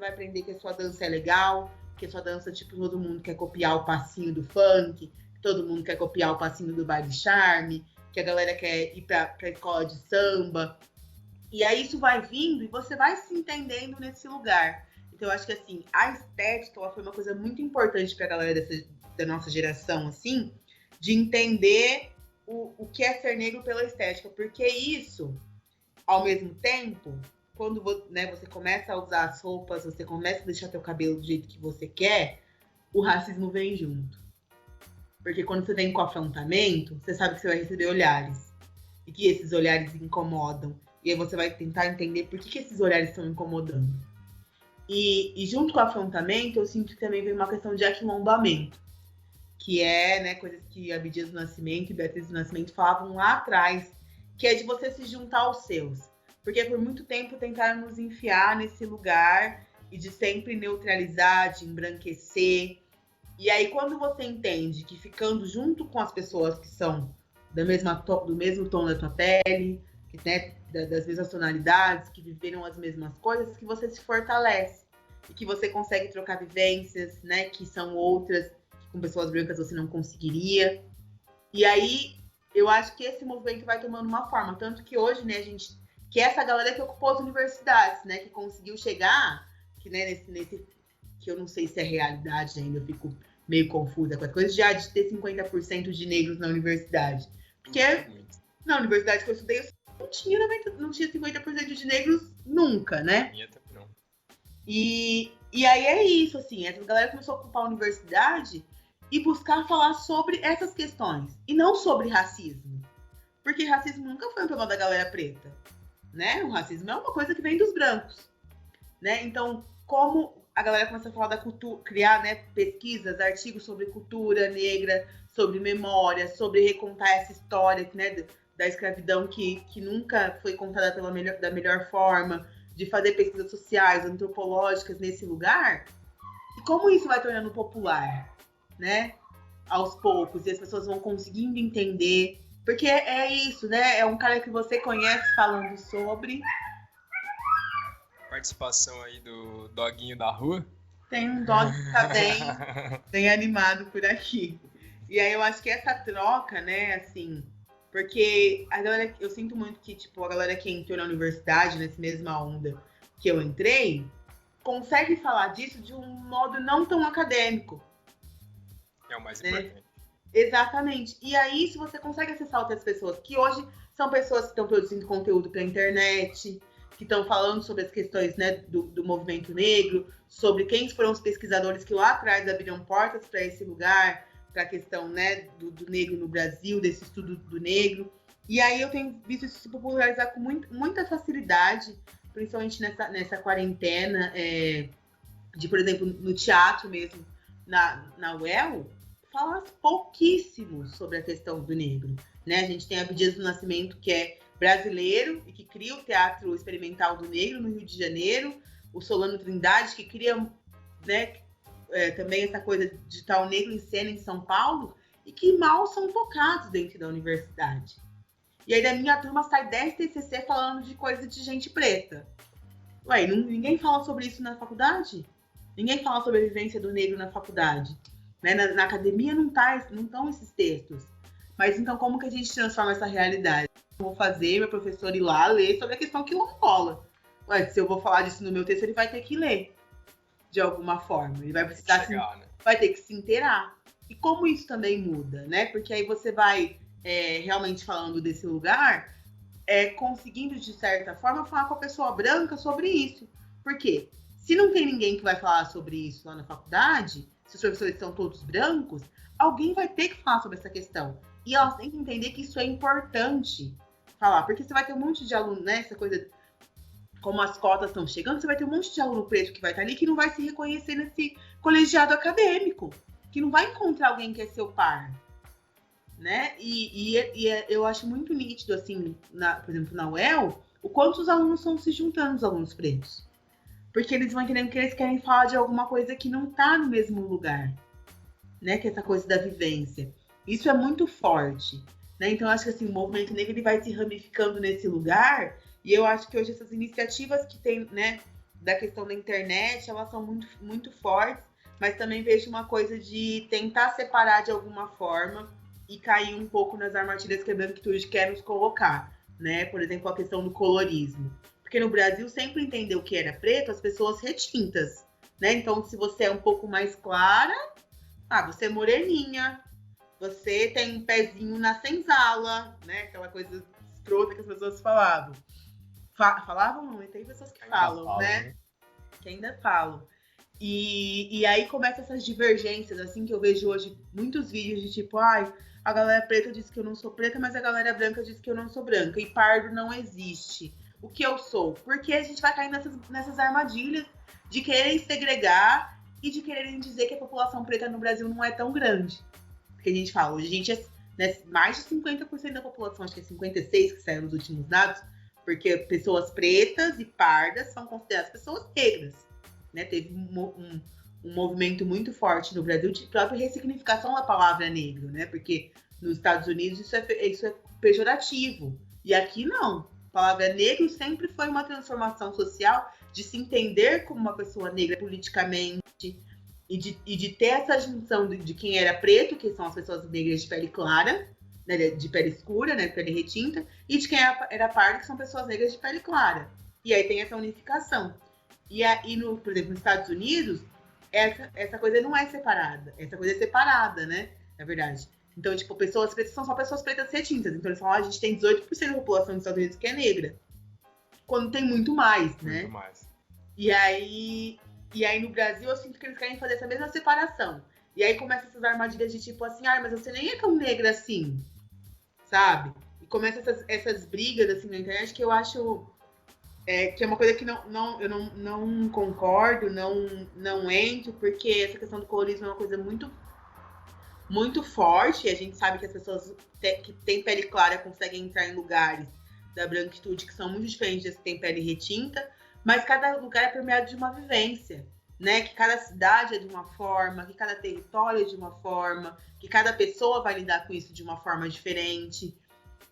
aprender que a sua dança é legal, que a sua dança, tipo, todo mundo quer copiar o passinho do funk, todo mundo quer copiar o passinho do baile charme, que a galera quer ir pra escola de samba. E aí isso vai vindo e você vai se entendendo nesse lugar. Então eu acho que assim, a estética ela foi uma coisa muito importante pra galera da nossa geração, assim, de entender o que é ser negro pela estética. Porque isso, ao mesmo tempo, quando você começa a usar as roupas, você começa a deixar teu cabelo do jeito que você quer, o racismo vem junto. Porque quando você vem com afrontamento, você sabe que você vai receber olhares. E que esses olhares incomodam. E aí você vai tentar entender por que esses olhares estão incomodando. E junto com o afrontamento, eu sinto que também vem uma questão de aquilombamento. Que é, né, coisas que Abdias do Nascimento e Beatriz do Nascimento falavam lá atrás. Que é de você se juntar aos seus. Porque por muito tempo tentaram nos enfiar nesse lugar e de sempre neutralizar, de embranquecer. E aí, quando você entende que ficando junto com as pessoas que são do mesmo tom da tua pele, que, né, das mesmas tonalidades, que viveram as mesmas coisas, que você se fortalece. E que você consegue trocar vivências, né, que são outras, que com pessoas brancas você não conseguiria. E aí, eu acho que esse movimento vai tomando uma forma. Tanto que hoje, né, que essa galera que ocupou as universidades, né, que conseguiu chegar, que, né, nesse que eu não sei se é realidade ainda, eu fico meio confusa com a coisa, já de ter 50% de negros na universidade. Porque na universidade que eu estudei, não tinha 50% de negros nunca, né? Não. E aí é isso, assim, essa galera começou a ocupar a universidade e buscar falar sobre essas questões, e não sobre racismo. Porque racismo nunca foi um problema da galera preta, né? O racismo é uma coisa que vem dos brancos, né? Então, como a galera começa a falar da cultura, criar, né, pesquisas, artigos sobre cultura negra, sobre memória, sobre recontar essa história, né, da escravidão que nunca foi contada da melhor forma, de fazer pesquisas sociais, antropológicas nesse lugar, e como isso vai tornando popular, né, aos poucos, e as pessoas vão conseguindo entender, porque é isso, né, é um cara que você conhece falando sobre... Participação aí do doguinho da rua. Tem um dog que tá bem animado por aqui. E aí eu acho que essa troca, né, assim, porque a galera, eu sinto muito que, tipo, a galera que entrou na universidade, nessa mesma onda que eu entrei, consegue falar disso de um modo não tão acadêmico. É o mais importante. Exatamente. E aí, se você consegue acessar outras pessoas, que hoje são pessoas que estão produzindo conteúdo pra internet, que estão falando sobre as questões, né, do movimento negro, sobre quem foram os pesquisadores que lá atrás abriram portas para esse lugar, para a questão, né, do negro no Brasil, desse estudo do negro. E aí eu tenho visto isso se popularizar com muita facilidade, principalmente nessa quarentena, de, por exemplo, no teatro mesmo, na UEL, fala pouquíssimo sobre a questão do negro, né? A gente tem Abdias do Nascimento, que é brasileiro e que cria o Teatro Experimental do Negro no Rio de Janeiro, o Solano Trindade, que cria, né, também essa coisa de estar o negro em cena em São Paulo, e que mal são tocados dentro da universidade. E aí da minha turma sai 10 TCC falando de coisa de gente preta. Ué, ninguém fala sobre isso na faculdade? Ninguém fala sobre a vivência do negro na faculdade? Né? Na academia não estão esses textos. Mas então como que a gente transforma essa realidade? Vou fazer meu professor ir lá ler sobre a questão quilombola. Ué, se eu vou falar disso no meu texto, ele vai ter que ler de alguma forma. Ele vai precisar vai ter que se inteirar. E como isso também muda, né? Porque aí você vai realmente falando desse lugar, conseguindo, de certa forma, falar com a pessoa branca sobre isso. Por quê? Se não tem ninguém que vai falar sobre isso lá na faculdade, se os professores são todos brancos, alguém vai ter que falar sobre essa questão. E elas têm que entender que isso é importante falar, porque você vai ter um monte de aluno, né? Essa coisa, como as cotas estão chegando, você vai ter um monte de aluno preto que vai estar ali que não vai se reconhecer nesse colegiado acadêmico, que não vai encontrar alguém que é seu par, né? Eu acho muito nítido, assim, por exemplo, na UEL, o quanto os alunos estão se juntando, os alunos pretos. Porque eles vão entendendo que eles querem falar de alguma coisa que não está no mesmo lugar, né? Que é essa coisa da vivência. Isso é muito forte, né? Então, eu acho que assim, o movimento negro ele vai se ramificando nesse lugar, e eu acho que hoje essas iniciativas que tem, né, da questão da internet, elas são muito, muito fortes, mas também vejo uma coisa de tentar separar de alguma forma e cair um pouco nas armadilhas que a branquitude quer nos colocar, né? Por exemplo, a questão do colorismo. Porque no Brasil sempre entendeu que era preto as pessoas retintas, né? Então, se você é um pouco mais clara, você é moreninha, você tem um pezinho na senzala, né? Aquela coisa escrota que as pessoas falavam. Falavam não, e tem pessoas que falam, né? Que ainda falam. E aí começam essas divergências, assim, que eu vejo hoje muitos vídeos de tipo, a galera preta diz que eu não sou preta, mas a galera branca diz que eu não sou branca. E pardo não existe. O que eu sou? Porque a gente vai cair nessas armadilhas de querer segregar e de quererem dizer que a população preta no Brasil não é tão grande. Porque a gente fala, hoje a gente é, né, mais de 50% da população, acho que é 56% que saiu nos últimos dados, porque pessoas pretas e pardas são consideradas pessoas negras. Né? Teve um movimento muito forte no Brasil de própria ressignificação da palavra negro, né? Porque nos Estados Unidos isso é pejorativo. E aqui não. A palavra negro sempre foi uma transformação social de se entender como uma pessoa negra politicamente e de ter essa junção de quem era preto, que são as pessoas negras de pele clara, né, de pele escura, né, de pele retinta, e de quem era pardo, que são pessoas negras de pele clara. E aí tem essa unificação. E aí, por exemplo, nos Estados Unidos, essa coisa não é separada. Essa coisa é separada, né? Na verdade. Então, tipo, pessoas pretas são só pessoas pretas retintas. Então, eles falam, a gente tem 18% da população dos Estados Unidos que é negra. Quando tem muito mais, né? Muito mais. E aí, no Brasil, eu sinto que eles querem fazer essa mesma separação. E aí começam essas armadilhas de tipo assim, mas você nem é tão negra assim, sabe? E começam essas brigas, assim, na internet que eu acho... que é uma coisa que eu não concordo, não entro, porque essa questão do colorismo é uma coisa muito, muito forte. E a gente sabe que as pessoas que têm pele clara conseguem entrar em lugares da branquitude que são muito diferentes das que têm pele retinta, mas cada lugar é permeado de uma vivência, né? Que cada cidade é de uma forma, que cada território é de uma forma, que cada pessoa vai lidar com isso de uma forma diferente.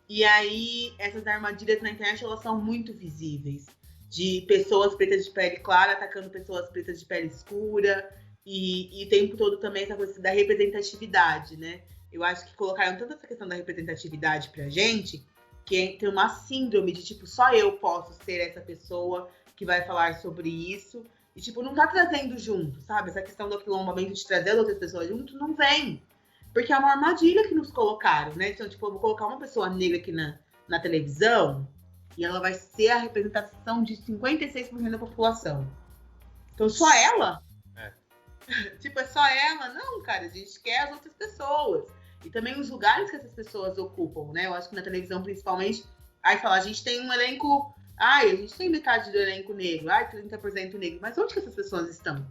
E aí, essas armadilhas na internet, elas são muito visíveis. De pessoas pretas de pele clara atacando pessoas pretas de pele escura. E o tempo todo também essa coisa da representatividade, né? Eu acho que colocaram tanto essa questão da representatividade pra gente, que tem uma síndrome de, tipo, só eu posso ser essa pessoa que vai falar sobre isso. E, tipo, não tá trazendo junto, sabe? Essa questão do aquilombamento de trazer outras pessoas junto, não vem. Porque é uma armadilha que nos colocaram, né? Então, tipo, eu vou colocar uma pessoa negra aqui na televisão e ela vai ser a representação de 56% da população. Então, só ela? Tipo, é só ela? Não, cara, a gente quer as outras pessoas. E também os lugares que essas pessoas ocupam, né? Eu acho que na televisão, principalmente, aí fala, a gente tem um elenco... a gente tem metade do elenco negro. 30% negro. Mas onde que essas pessoas estão?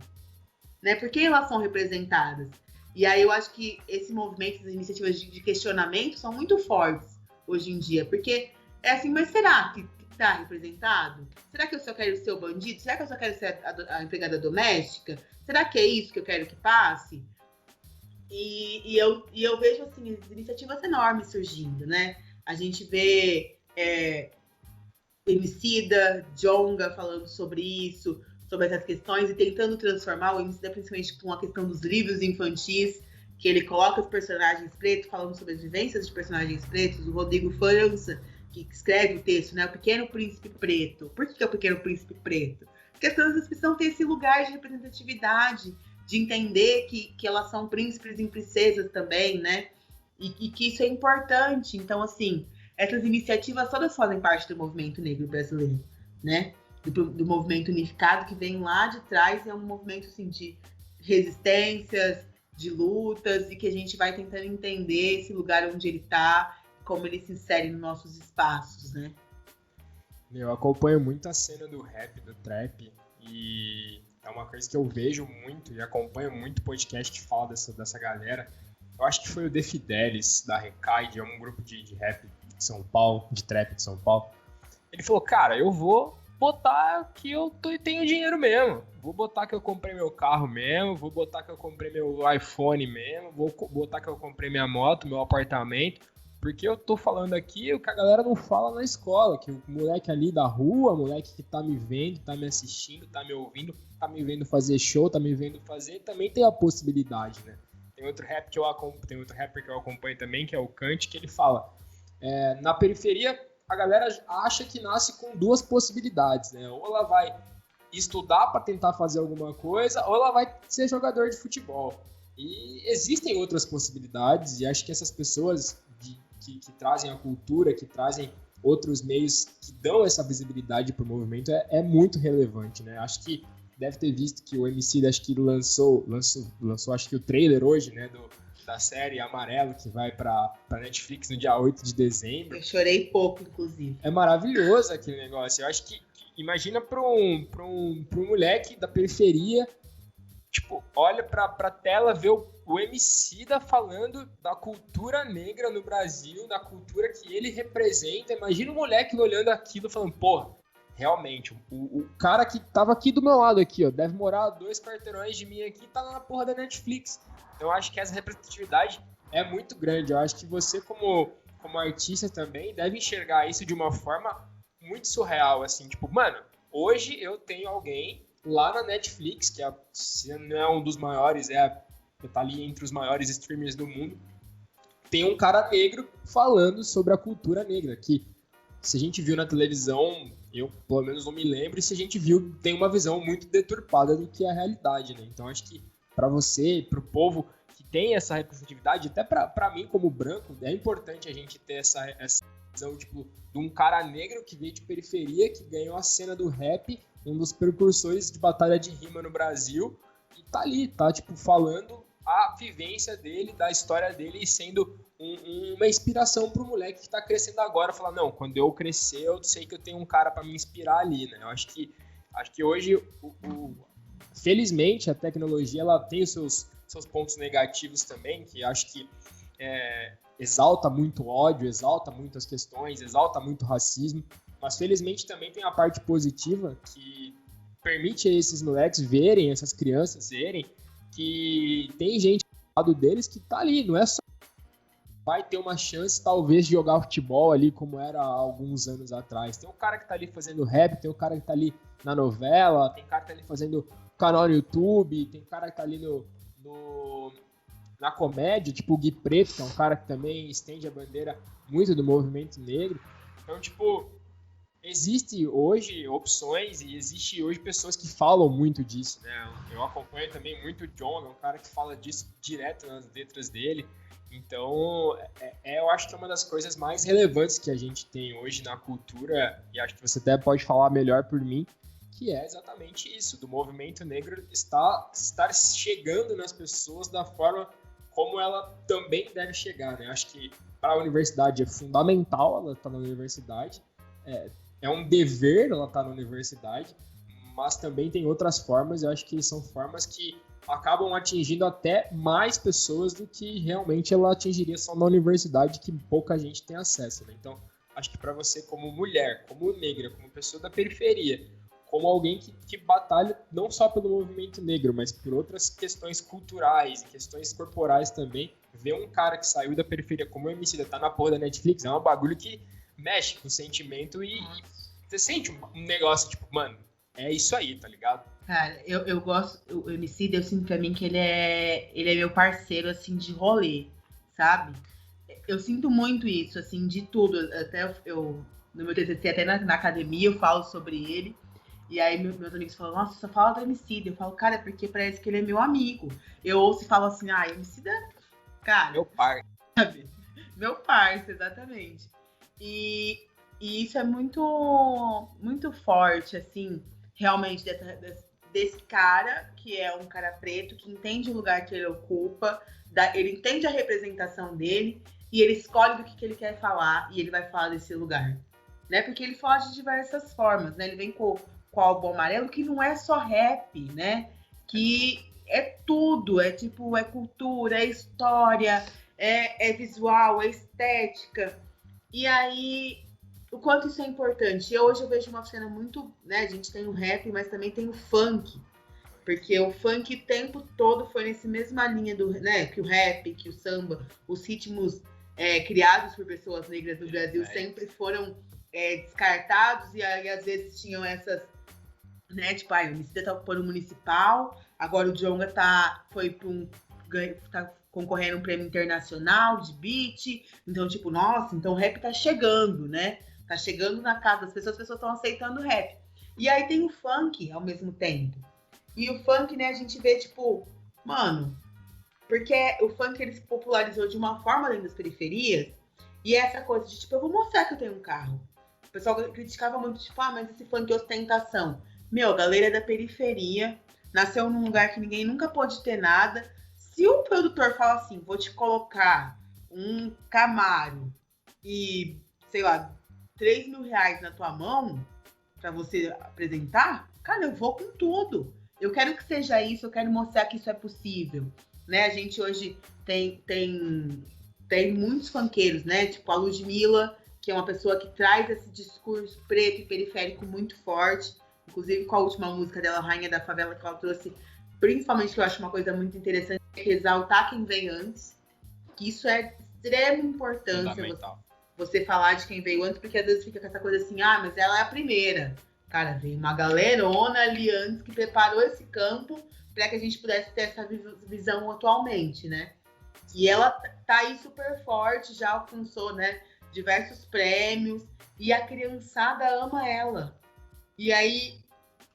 Né? Por que elas são representadas? E aí eu acho que esse movimento, essas iniciativas de questionamento são muito fortes hoje em dia. Porque é assim, mas será que está representado? Será que eu só quero ser o bandido? Será que eu só quero ser a empregada doméstica? Será que é isso que eu quero que passe? E eu vejo, assim, iniciativas enormes surgindo, né? A gente vê Emicida, Djonga falando sobre isso, sobre essas questões e tentando transformar o Emicida principalmente com a questão dos livros infantis, que ele coloca os personagens pretos, falando sobre as vivências de personagens pretos, o Rodrigo França, que escreve o texto, né? O Pequeno Príncipe Preto. Por que é o Pequeno Príncipe Preto? Porque as pessoas precisam ter esse lugar de representatividade, de entender que elas são príncipes e princesas também, né? E que isso é importante. Então, assim, essas iniciativas todas fazem parte do movimento negro brasileiro, né? Do movimento unificado que vem lá de trás, é um movimento assim, de resistências, de lutas e que a gente vai tentando entender esse lugar onde ele tá, como ele se insere nos nossos espaços, né? Eu acompanho muito a cena do rap, do trap, e é uma coisa que eu vejo muito e acompanho muito podcast que fala dessa galera. Eu acho que foi o The Fidelis, da Recaide, é um grupo de rap de São Paulo, de trap de São Paulo. Ele falou, cara, eu vou botar que eu tenho dinheiro mesmo. Vou botar que eu comprei meu carro mesmo, vou botar que eu comprei meu iPhone mesmo, vou botar que eu comprei minha moto, meu apartamento, porque eu tô falando aqui o que a galera não fala na escola, que o moleque ali da rua, o moleque que tá me vendo, tá me assistindo, tá me ouvindo, tá me vendo fazer show, tá me vendo fazer, também tem a possibilidade, né? Tem outro rapper que eu acompanho também, que é o Kant, que ele fala, na periferia a galera acha que nasce com duas possibilidades, né? Ou ela vai estudar para tentar fazer alguma coisa, ou ela vai ser jogador de futebol. E existem outras possibilidades, e acho que essas pessoas que trazem a cultura, que trazem outros meios que dão essa visibilidade para o movimento é muito relevante, né? Acho que deve ter visto que o MC acho que lançou acho que o trailer hoje, né, da série Amarelo, que vai pra Netflix no dia 8 de dezembro. Eu chorei pouco, inclusive. É maravilhoso aquele negócio. Eu acho que imagina pra um moleque da periferia, tipo, olha pra tela, vê o Emicida falando da cultura negra no Brasil, da cultura que ele representa. Imagina o moleque olhando aquilo falando, porra, realmente, o cara que tava aqui do meu lado aqui, ó, deve morar a 2 quarteirões de mim aqui, tá na porra da Netflix. Então eu acho que essa representatividade é muito grande. Eu acho que você, como artista também, deve enxergar isso de uma forma muito surreal, assim, tipo, mano, hoje eu tenho alguém lá na Netflix, que se não é um dos maiores, tá ali entre os maiores streamers do mundo, tem um cara negro falando sobre a cultura negra, que se a gente viu na televisão, eu pelo menos não me lembro, e se a gente viu, tem uma visão muito deturpada do que é a realidade, né? Então acho que para você, para o povo que tem essa representatividade, até para mim como branco, é importante a gente ter essa visão tipo, de um cara negro que veio de periferia, que ganhou a cena do rap, um dos precursores de batalha de rima no Brasil, e tá ali, tá tipo, falando a vivência dele, da história dele, e sendo uma inspiração pro moleque que tá crescendo agora, falar, não, quando eu crescer, eu sei que eu tenho um cara para me inspirar ali, né? Eu acho que hoje felizmente a tecnologia ela tem os seus pontos negativos também, que acho que exalta muito ódio, exalta muitas questões, exalta muito racismo, mas felizmente também tem a parte positiva que permite esses moleques verem, essas crianças verem que tem gente do lado deles que tá ali, não é só vai ter uma chance talvez de jogar futebol ali como era há alguns anos atrás. Tem um cara que tá ali fazendo rap, tem um cara que tá ali na novela, tem um cara que tá ali fazendo canal no YouTube, tem um cara que tá ali na comédia, tipo o Gui Preto, que é um cara que também estende a bandeira muito do movimento negro. Então, tipo, existe hoje opções e existe hoje pessoas que falam muito disso, né? Eu acompanho também muito o John, é um cara que fala disso direto nas letras dele. Então, eu acho que é uma das coisas mais relevantes que a gente tem hoje na cultura, e acho que você até pode falar melhor por mim, que é exatamente isso, do movimento negro estar chegando nas pessoas da forma como ela também deve chegar, né? Acho que para a universidade é fundamental ela estar na universidade, é um dever ela estar na universidade, mas também tem outras formas, eu acho que são formas que acabam atingindo até mais pessoas do que realmente ela atingiria só na universidade, que pouca gente tem acesso, né? Então, acho que para você como mulher, como negra, como pessoa da periferia, como alguém que batalha não só pelo movimento negro, mas por outras questões culturais e questões corporais também, ver um cara que saiu da periferia como o Emicida, tá na porra da Netflix, é um bagulho que mexe com o sentimento e você sente um negócio tipo, mano, é isso aí, tá ligado? Cara, eu gosto, o Emicida, eu sinto pra mim que ele é meu parceiro, assim, de rolê, sabe? Eu sinto muito isso, assim, de tudo. Até eu no meu TCC, até na academia, eu falo sobre ele. E aí meus amigos falam, nossa, só fala do Emicida. Eu falo, cara, é porque parece que ele é meu amigo. Eu ouço e falo assim, Emicida, cara... Meu pai. Sabe? Meu parceiro, exatamente. E isso é muito, muito forte, assim, realmente, desse cara, que é um cara preto, que entende o lugar que ele ocupa, ele entende a representação dele, e ele escolhe do que ele quer falar, e ele vai falar desse lugar. Né? Porque ele fala de diversas formas, né? Ele vem com o álbum amarelo, que não é só rap, né? Que é tudo, é tipo, é cultura, é história, é visual, é estética. E aí, o quanto isso é importante. Hoje eu vejo uma cena muito, né? A gente tem o rap, mas também tem o funk. Porque o funk o tempo todo foi nessa mesma linha do, né? Que o rap, que o samba, os ritmos criados por pessoas negras do Brasil sempre foram descartados, e aí às vezes tinham essas, né? Tipo, o Emicida tá ocupando o municipal, agora o Djonga tá concorrendo a um prêmio internacional de beat, então, tipo, nossa, então o rap tá chegando, né? Tá chegando na casa das pessoas, as pessoas estão aceitando o rap. E aí tem o funk ao mesmo tempo. E o funk, né, a gente vê, tipo, mano, porque o funk ele se popularizou de uma forma dentro das periferias, e essa coisa de, tipo, eu vou mostrar que eu tenho um carro. O pessoal criticava muito, tipo, mas esse funk é ostentação. Meu, a galera é da periferia, nasceu num lugar que ninguém nunca pôde ter nada. Se o produtor fala assim, vou te colocar um Camaro e, sei lá, 3 mil reais na tua mão pra você apresentar, cara, eu vou com tudo. Eu quero que seja isso, eu quero mostrar que isso é possível. Né? A gente hoje tem muitos funkeiros, né? Tipo a Ludmilla, que é uma pessoa que traz esse discurso preto e periférico muito forte. Inclusive com a última música dela, Rainha da Favela, que ela trouxe, principalmente, que eu acho uma coisa muito interessante, é exaltar quem veio antes. Que isso é de extrema importância, você falar de quem veio antes, porque às vezes fica com essa coisa assim, mas ela é a primeira. Cara, veio uma galerona ali antes que preparou esse campo para que a gente pudesse ter essa visão atualmente, né? E ela tá aí super forte, já alcançou, né, diversos prêmios, e a criançada ama ela. E aí,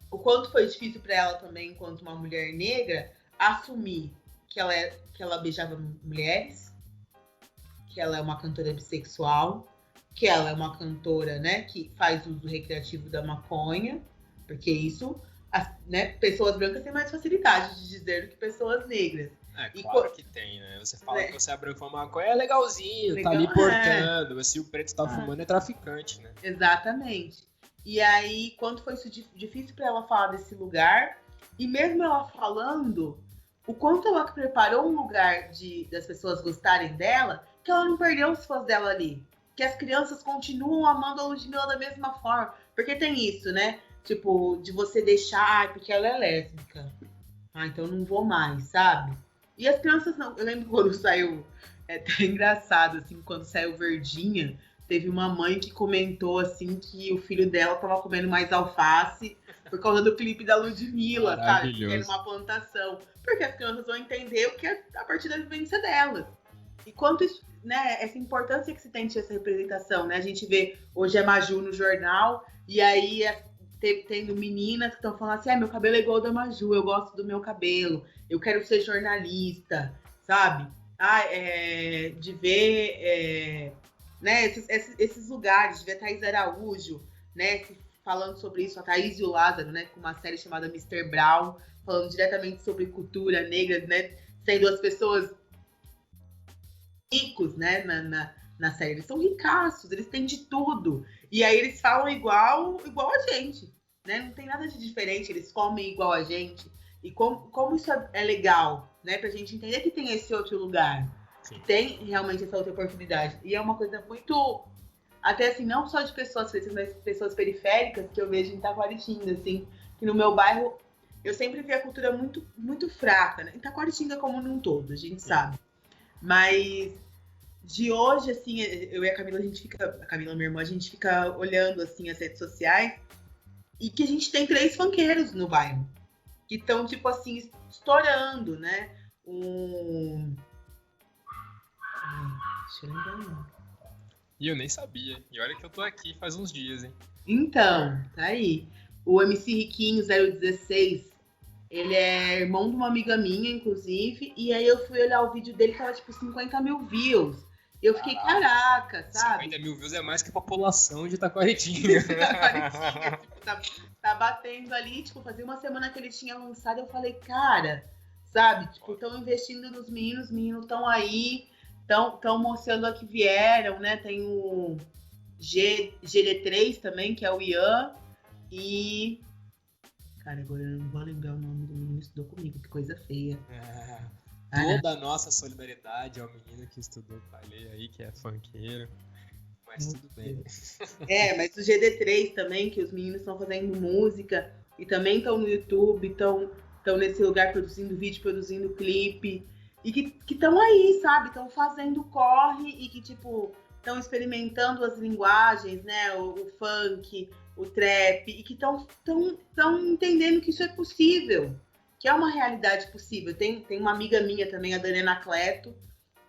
o quanto foi difícil para ela também, enquanto uma mulher negra, assumir que ela beijava mulheres, que ela é uma cantora bissexual, que ela é uma cantora, né, que faz uso recreativo da maconha, porque isso, né, pessoas brancas têm mais facilidade de dizer do que pessoas negras. Claro que tem, né? Você fala que você é branco com maconha, é legalzinho, tá ali portando, mas se o preto tá fumando, é traficante, né? Exatamente. E aí, quanto foi isso difícil para ela falar desse lugar, e mesmo ela falando, o quanto ela preparou um lugar das pessoas gostarem dela, que ela não perdeu os fãs dela ali. Que as crianças continuam amando a Ludmilla da mesma forma. Porque tem isso, né? Tipo, de você deixar, porque ela é lésbica. Então não vou mais, sabe? E as crianças não. Eu lembro quando saiu. É até engraçado, assim, quando saiu Verdinha, teve uma mãe que comentou, assim, que o filho dela tava comendo mais alface por causa do clipe da Ludmilla, sabe? Que era uma plantação. Porque as crianças vão entender o que é a partir da vivência delas. E quanto isso, né, essa importância que se tem de essa representação, né? A gente vê hoje a Maju no jornal, e aí tendo meninas que estão falando assim, meu cabelo é igual da Maju, eu gosto do meu cabelo, eu quero ser jornalista, sabe? De ver né, esses lugares, de ver a Thaís Araújo, né, falando sobre isso, a Thaís e o Lázaro, né, com uma série chamada Mr. Brown, falando diretamente sobre cultura negra, né, sendo as pessoas ricos, né, na série. Eles são ricaços, eles têm de tudo. E aí eles falam igual a gente, né? Não tem nada de diferente, eles comem igual a gente. E como isso é legal, né? Pra gente entender que tem esse outro lugar, que tem realmente essa outra oportunidade. E é uma coisa muito, até assim, não só de pessoas pretas, mas pessoas periféricas, que eu vejo em Taquaritinga, assim, que no meu bairro eu sempre vi a cultura muito, muito fraca, né? Em Taquaritinga como num todo, a gente sabe. Mas de hoje, assim, eu e a Camila, a Camila, minha irmã, a gente fica olhando, assim, as redes sociais, e que a gente tem 3 funkeiros no bairro, que estão, tipo assim, estourando, né? Deixa eu lembrar. E eu nem sabia. E olha que eu tô aqui faz uns dias, hein? Então, tá aí. O MC Riquinho 016, ele é irmão de uma amiga minha, inclusive, e aí eu fui olhar o vídeo dele, tava tipo 50 mil views. E eu fiquei, caraca, sabe? 50 mil views é mais que a população de Taquaritinga. Tipo, tá batendo ali, tipo, fazia uma semana que ele tinha lançado, eu falei, cara, sabe? Tipo, estão investindo nos meninos, os meninos estão aí, estão mostrando a que vieram, né? Tem o GD3 também, que é o Ian, e... Cara, agora eu não vou lembrar o nome do menino que estudou comigo, que coisa feia. Toda a nossa solidariedade ao menino que estudou com a Lê aí, que é funkeiro. Mas tudo bem. Mas o GD3 também, que os meninos estão fazendo música e também estão no YouTube, estão nesse lugar produzindo vídeo, produzindo clipe. E que estão aí, sabe? Estão fazendo corre e que, tipo, estão experimentando as linguagens, né? O funk, o trap, e que estão entendendo que isso é possível. Que é uma realidade possível. Tem uma amiga minha também, a Dani Anacleto,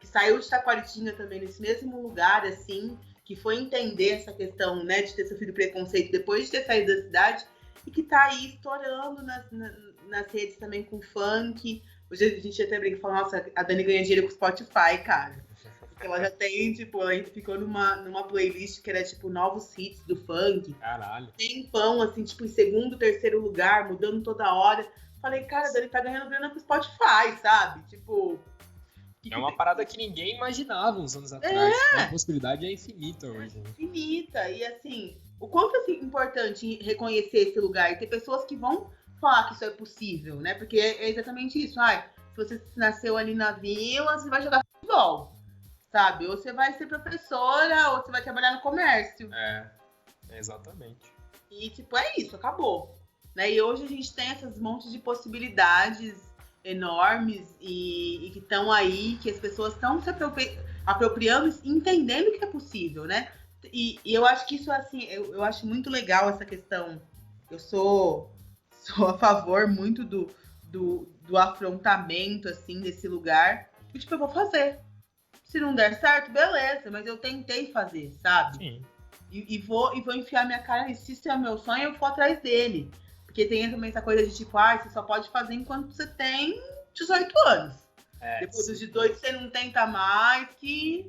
que saiu de Taquaritinga também, nesse mesmo lugar, assim, que foi entender essa questão, né, de ter sofrido preconceito depois de ter saído da cidade, e que tá aí estourando nas redes também com funk. Hoje a gente até brinca e fala, nossa, a Dani ganha dinheiro com Spotify, cara. Porque ela já tem, tipo, a gente ficou numa playlist que era, tipo, novos hits do funk. Caralho. Tem pão, assim, tipo, em segundo, terceiro lugar, mudando toda hora. Falei, cara, a Dani tá ganhando grana com Spotify, sabe? Tipo... É uma parada que ninguém imaginava uns anos atrás. A possibilidade é infinita hoje. Infinita. E, assim, o quanto é importante reconhecer esse lugar e ter pessoas que vão falar que isso é possível, né? Porque é exatamente isso. Se você nasceu ali na vila, você vai jogar futebol, sabe? Ou você vai ser professora, ou você vai trabalhar no comércio. Exatamente. E, tipo, é isso, acabou. Né? E hoje a gente tem esses montes de possibilidades enormes e que estão aí, que as pessoas estão se apropriando e entendendo que é possível, né? E eu acho que isso, assim, eu acho muito legal essa questão. Eu sou a favor muito do afrontamento, assim, desse lugar. E, tipo, eu vou fazer. Se não der certo, beleza, mas eu tentei fazer, sabe? Sim. E vou enfiar minha cara nisso. Se isso é o meu sonho, eu vou atrás dele. Porque tem também essa coisa de tipo, você só pode fazer enquanto você tem 18 anos. Depois dos 18 você não tenta mais, que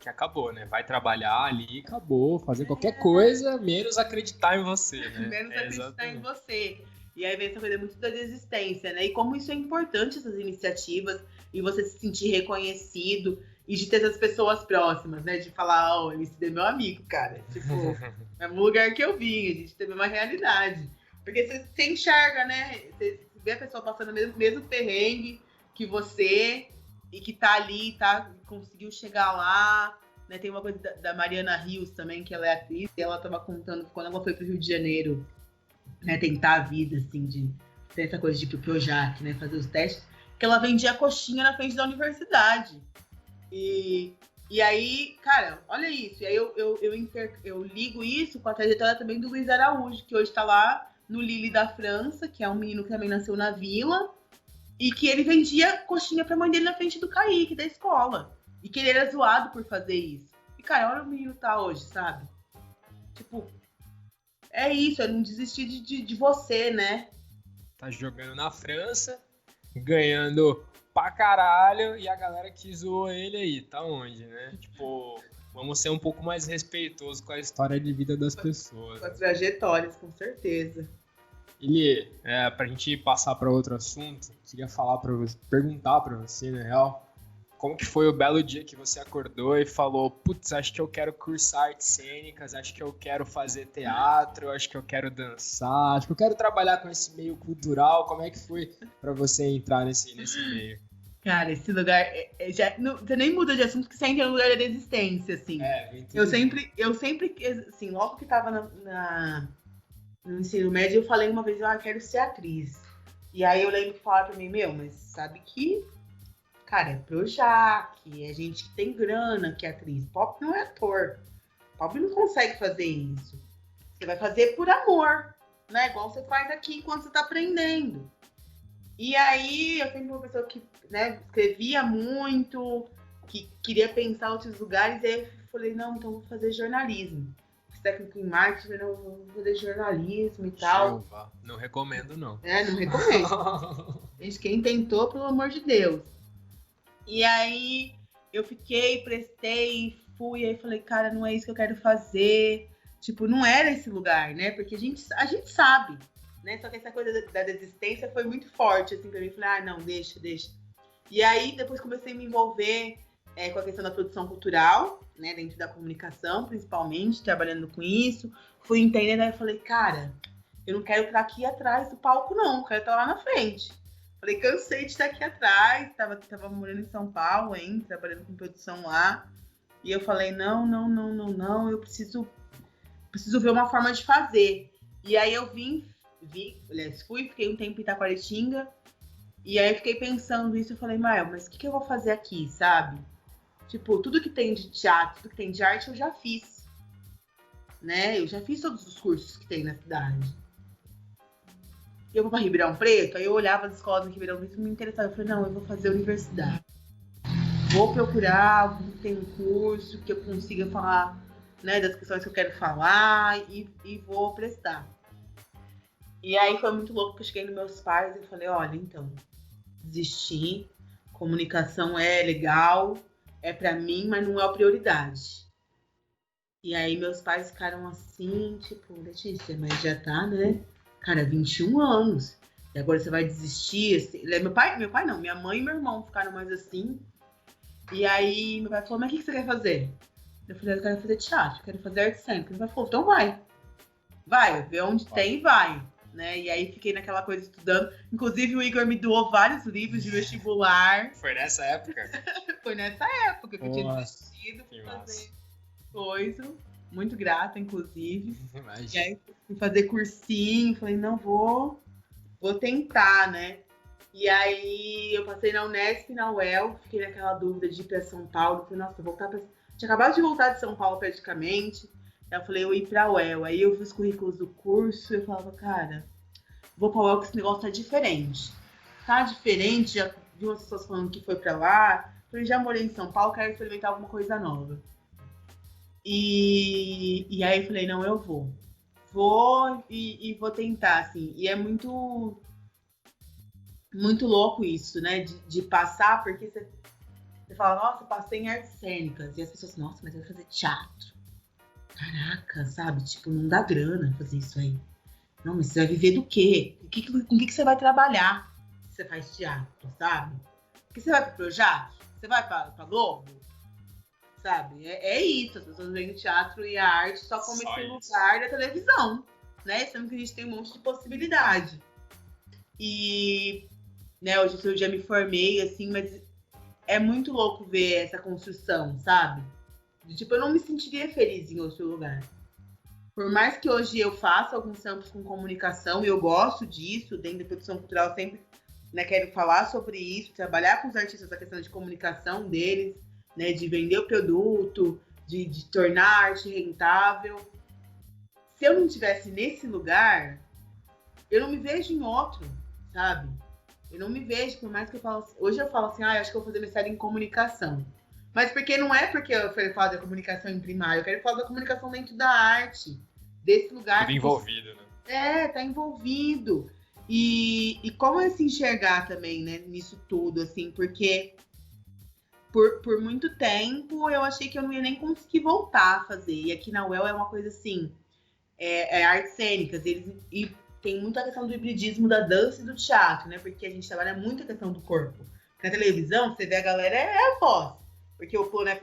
acabou, né? Vai trabalhar ali, acabou. Fazer qualquer coisa, menos acreditar em você, né? Menos acreditar em você. E aí vem essa coisa muito da desistência, né? E como isso é importante, essas iniciativas, e você se sentir reconhecido, e de ter essas pessoas próximas, né? De falar, o MC é meu amigo, cara. Tipo, é um lugar que eu vim, a gente teve uma realidade. Porque você enxerga, né? Você vê a pessoa passando o mesmo perrengue que você e que tá ali, conseguiu chegar lá. Né? Tem uma coisa da Mariana Rios também, que ela é atriz, e ela tava contando quando ela foi pro Rio de Janeiro, né, tentar a vida, assim, de ter essa coisa de ir pro Projac, né? Fazer os testes, que ela vendia coxinha na frente da universidade. E aí, cara, olha isso. E aí eu ligo isso com a trajetória também do Luiz Araújo, que hoje tá lá no Lille da França, que é um menino que também nasceu na vila, e que ele vendia coxinha pra mãe dele na frente do Kaique, da escola. E que ele era zoado por fazer isso. E, cara, olha o menino tá hoje, sabe? Tipo, é isso, é não desistir de você, né? Tá jogando na França, ganhando pra caralho, e a galera que zoou ele aí, tá onde, né? Tipo... Vamos ser um pouco mais respeitosos com a história de vida das pessoas. Com as trajetórias, com certeza. Eli, pra gente passar para outro assunto, queria perguntar para você, na real, como que foi o belo dia que você acordou e falou, putz, acho que eu quero cursar artes cênicas, acho que eu quero fazer teatro, acho que eu quero dançar, acho que eu quero trabalhar com esse meio cultural. Como é que foi para você entrar nesse meio? Cara, esse lugar, você nem muda de assunto, que você entra no lugar da desistência, assim. Eu sempre, assim, logo que tava no ensino médio, eu falei uma vez, eu quero ser atriz. E aí eu lembro que falaram pra mim, mas sabe que, cara, é Projac, é gente que tem grana que é atriz. Pobre não é ator. Pobre não consegue fazer isso. Você vai fazer por amor, né? Igual você faz aqui enquanto você tá aprendendo. E aí, eu sempre fui uma pessoa que, né, escrevia muito, que queria pensar em outros lugares, e aí eu falei, não, então eu vou fazer jornalismo. Fiz técnico em marketing, eu vou fazer jornalismo e tal. Chuva. Não recomendo, não. Não recomendo. Gente, quem tentou, pelo amor de Deus. E aí, eu fiquei, prestei, fui, aí falei, cara, não é isso que eu quero fazer. Tipo, não era esse lugar, né? Porque a gente sabe, né? Só que essa coisa da desistência foi muito forte, assim, pra mim. Falei, não, deixa. E aí, depois comecei a me envolver com a questão da produção cultural, né? Dentro da comunicação, principalmente, trabalhando com isso. Fui entendendo, aí eu falei, cara, eu não quero estar aqui atrás do palco, não. Quero estar lá na frente. Falei, cansei de estar aqui atrás. Tava morando em São Paulo ainda, trabalhando com produção lá. E eu falei, não, eu preciso ver uma forma de fazer. E aí eu fui, fiquei um tempo em Itaquaritinga. E aí eu fiquei pensando isso, eu falei, Mael, mas o que eu vou fazer aqui, sabe? Tipo, tudo que tem de teatro, tudo que tem de arte, eu já fiz. Né? Eu já fiz todos os cursos que tem na cidade. Eu vou para Ribeirão Preto, aí eu olhava as escolas em Ribeirão Preto e me interessava. Eu falei, não, eu vou fazer universidade. Vou procurar algum que tem um curso que eu consiga falar, né, das questões que eu quero falar e vou prestar. E aí foi muito louco que eu cheguei nos meus pais e falei, olha, então, desisti, comunicação é legal, é para mim, mas não é a prioridade. E aí meus pais ficaram assim, tipo, Letícia, mas já tá, né? Cara, 21 anos. E agora você vai desistir? Assim. Meu pai não, minha mãe e meu irmão ficaram mais assim. E aí meu pai falou, mas o que você quer fazer? Eu falei, eu quero fazer teatro, quero fazer arte cênica. Meu pai falou, então vai, vê onde tem e vai. Né? E aí fiquei naquela coisa estudando. Inclusive o Igor me doou vários livros de vestibular. Foi nessa época? Foi nessa época que eu tinha desistido pra fazer coisa. Muito grata, inclusive. Imagina. E aí fui fazer cursinho, falei, não, vou tentar, né? E aí eu passei na Unesp e na UEL, fiquei naquela dúvida de ir pra São Paulo. Falei, nossa, voltar pra... Tinha acabado de voltar de São Paulo praticamente. Aí eu falei, eu ia pra UEL. Aí eu vi os currículos do curso e eu falava, cara, vou pra UEL que esse negócio tá diferente. Tá diferente, já vi umas pessoas falando que foi pra lá. Falei, já morei em São Paulo, quero experimentar alguma coisa nova. E aí eu falei, não, eu vou e vou tentar, assim. E é muito louco isso, né? De passar, porque você fala, nossa, passei em artes cênicas. E as pessoas, nossa, mas eu vou fazer teatro. Caraca, sabe? Tipo, não dá grana fazer isso aí. Não, mas você vai viver do quê? Com o que você vai trabalhar se você faz teatro, sabe? Porque você vai pro Projac? Você vai pra Globo? Sabe? É isso, as pessoas veem o teatro e a arte só como esse lugar da televisão, né? Sendo que a gente tem um monte de possibilidade. E, né, hoje eu já me formei, assim, mas é muito louco ver essa construção, sabe? Tipo, eu não me sentiria feliz em outro lugar. Por mais que hoje eu faça alguns trampos com comunicação, e eu gosto disso, dentro da produção cultural, sempre, né, quero falar sobre isso, trabalhar com os artistas a questão de comunicação deles, né, de vender o produto, de tornar a arte rentável. Se eu não estivesse nesse lugar, eu não me vejo em outro, sabe? Eu não me vejo, por mais que eu falo assim, hoje eu falo assim, acho que eu vou fazer mestrado em comunicação. Mas porque não é porque eu quero falar da comunicação em primário, eu quero falar da comunicação dentro da arte, desse lugar. Tudo envolvido, né? Tá envolvido. E como é se enxergar também, né, nisso tudo, assim, porque por muito tempo eu achei que eu não ia nem conseguir voltar a fazer. E aqui na UEL é uma coisa assim, artes cênicas, e tem muita questão do hibridismo da dança e do teatro, né? Porque a gente trabalha muito a questão do corpo. Na televisão, você vê a galera, é a voz. Porque o plano é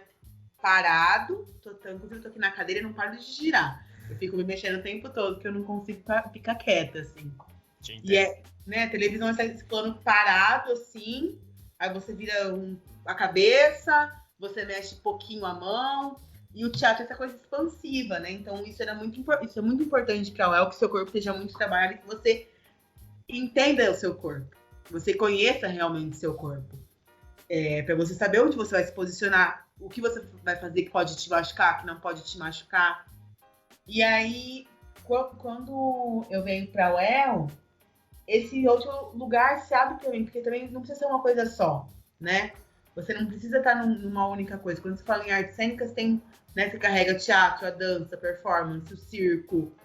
parado, inclusive eu tô aqui na cadeira e não paro de girar. Eu fico me mexendo o tempo todo, porque eu não consigo ficar quieta, assim. E né, a televisão é esse plano parado, assim, aí você vira a cabeça, você mexe um pouquinho a mão, e o teatro é essa coisa expansiva, né? Então isso é muito importante para o UEL, que seu corpo esteja muito trabalhado e que você entenda o seu corpo, que você conheça realmente o seu corpo. Para você saber onde você vai se posicionar, o que você vai fazer que pode te machucar, que não pode te machucar. E aí, quando eu venho para a UEL, esse outro lugar se abre para mim, porque também não precisa ser uma coisa só, né? Você não precisa estar numa única coisa. Quando você fala em artes cênicas, tem, né, você carrega teatro, a dança, a performance, o circo,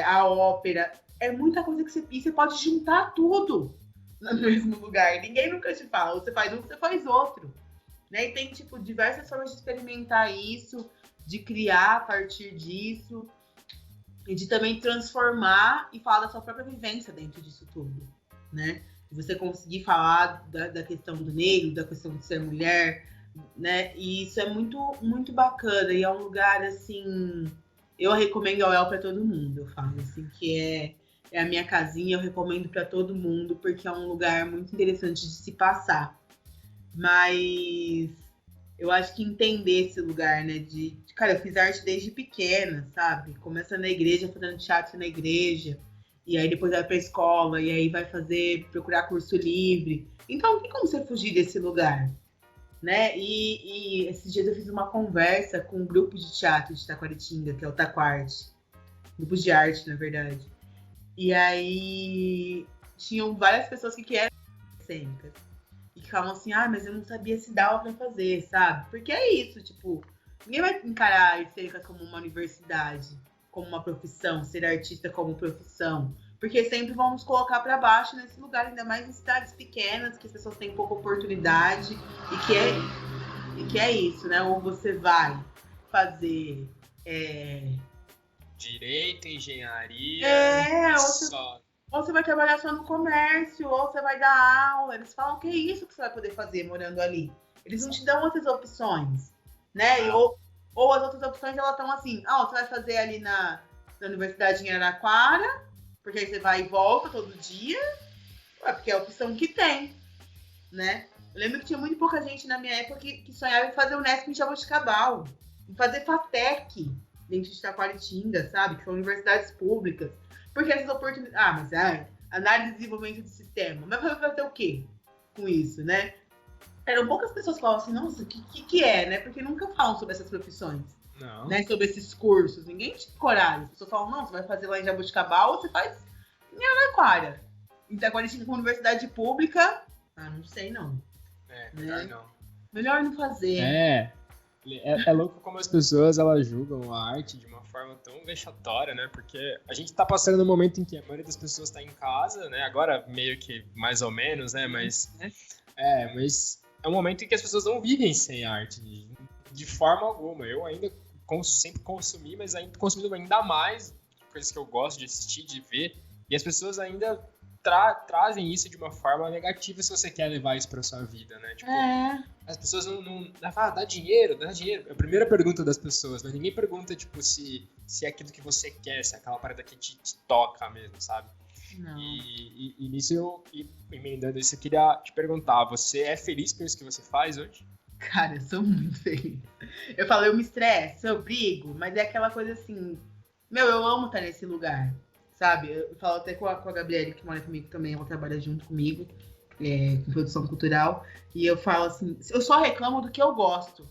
a ópera. É muita coisa que você pode juntar tudo no mesmo lugar. Ninguém nunca te fala, ou você faz um, você faz outro. né? E tem, tipo, diversas formas de experimentar isso, de criar a partir disso, e de também transformar e falar da sua própria vivência dentro disso tudo, né? De você conseguir falar da questão do negro, da questão de ser mulher, né? E isso é muito, muito bacana. E é um lugar, assim... Eu recomendo a UEL para todo mundo, eu falo, assim, que é a minha casinha, eu recomendo para todo mundo, porque é um lugar muito interessante de se passar. Mas eu acho que entender esse lugar, né? Cara, eu fiz arte desde pequena, sabe? Começa na igreja, fazendo teatro na igreja, e aí depois vai pra escola, e aí vai procurar curso livre. Então não tem como você fugir desse lugar, né? E esses dias eu fiz uma conversa com um grupo de teatro de Taquaritinga, que é o Taquarte. Grupo de arte, na verdade. E aí tinham várias pessoas que eram cênicas. E que falam assim, mas eu não sabia se dava pra fazer, sabe? Porque é isso, tipo, ninguém vai encarar a arte cênica como uma universidade, como uma profissão, ser artista como profissão. Porque sempre vão nos colocar pra baixo nesse lugar, ainda mais em cidades pequenas, que as pessoas têm pouca oportunidade e que é isso, né? Ou você vai fazer direito, engenharia, ou você vai trabalhar só no comércio, ou você vai dar aula. Eles falam que é isso que você vai poder fazer morando ali. Eles não te dão outras opções, né? Ou as outras opções, elas estão assim, você vai fazer ali na Universidade em Araraquara, porque aí você vai e volta todo dia, porque é a opção que tem, né? Eu lembro que tinha muito pouca gente na minha época que sonhava em fazer o Unesp em Jaboticabal, em fazer FATEC dentro de Taquaritinga, sabe? Que são universidades públicas. Porque essas oportunidades... análise e desenvolvimento de sistema. Mas vai fazer o quê com isso, né? Eram poucas pessoas que falavam assim, nossa, o que é, né? Porque nunca falam sobre essas profissões. Não. Né? Sobre esses cursos. Ninguém tinha coragem. As pessoas falam, não, você vai fazer lá em Jaboticabal ou você faz em Araraquara. Em Taquaritinga com universidade pública... não sei não. Melhor não. Melhor não fazer. É louco como as pessoas elas julgam a arte de uma forma tão vexatória, né? Porque a gente tá passando num momento em que a maioria das pessoas tá em casa, né? Agora meio que mais ou menos, né? Mas é um momento em que as pessoas não vivem sem arte de forma alguma. Eu ainda sempre consumi, mas ainda consumindo ainda mais coisas que eu gosto de assistir, de ver. E as pessoas ainda trazem isso de uma forma negativa se você quer levar isso pra sua vida, né? Tipo, as pessoas não dá dinheiro. É a primeira pergunta das pessoas, mas ninguém pergunta, tipo, se é aquilo que você quer, se é aquela parada que te toca mesmo, sabe? Não. E nisso, emendando isso, eu queria te perguntar, você é feliz com isso que você faz hoje? Cara, eu sou muito feliz. Eu falo, eu me estresso, eu brigo, mas é aquela coisa assim, eu amo estar nesse lugar. Sabe, eu falo até com a Gabriele, que mora comigo também, ela trabalha junto comigo, com produção cultural, e eu falo assim, eu só reclamo do que eu gosto.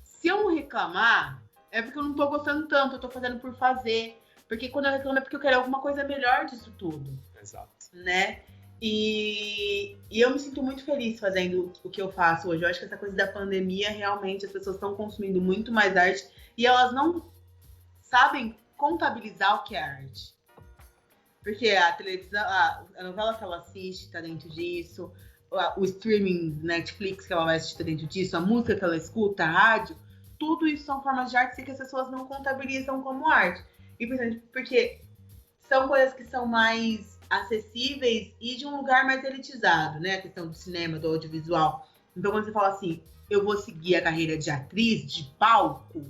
Se eu não reclamar, é porque eu não tô gostando tanto, eu tô fazendo por fazer. Porque quando eu reclamo é porque eu quero alguma coisa melhor disso tudo. Exato. Né? E eu me sinto muito feliz fazendo o que eu faço hoje. Eu acho que essa coisa da pandemia, realmente, as pessoas estão consumindo muito mais arte e elas não sabem contabilizar o que é arte. Porque a televisão, a novela que ela assiste está dentro disso, o streaming, Netflix que ela vai assistir está dentro disso, a música que ela escuta, a rádio, tudo isso são formas de arte que as pessoas não contabilizam como arte. E porque são coisas que são mais acessíveis e de um lugar mais elitizado, né? A questão do cinema, do audiovisual. Então, quando você fala assim, eu vou seguir a carreira de atriz, de palco,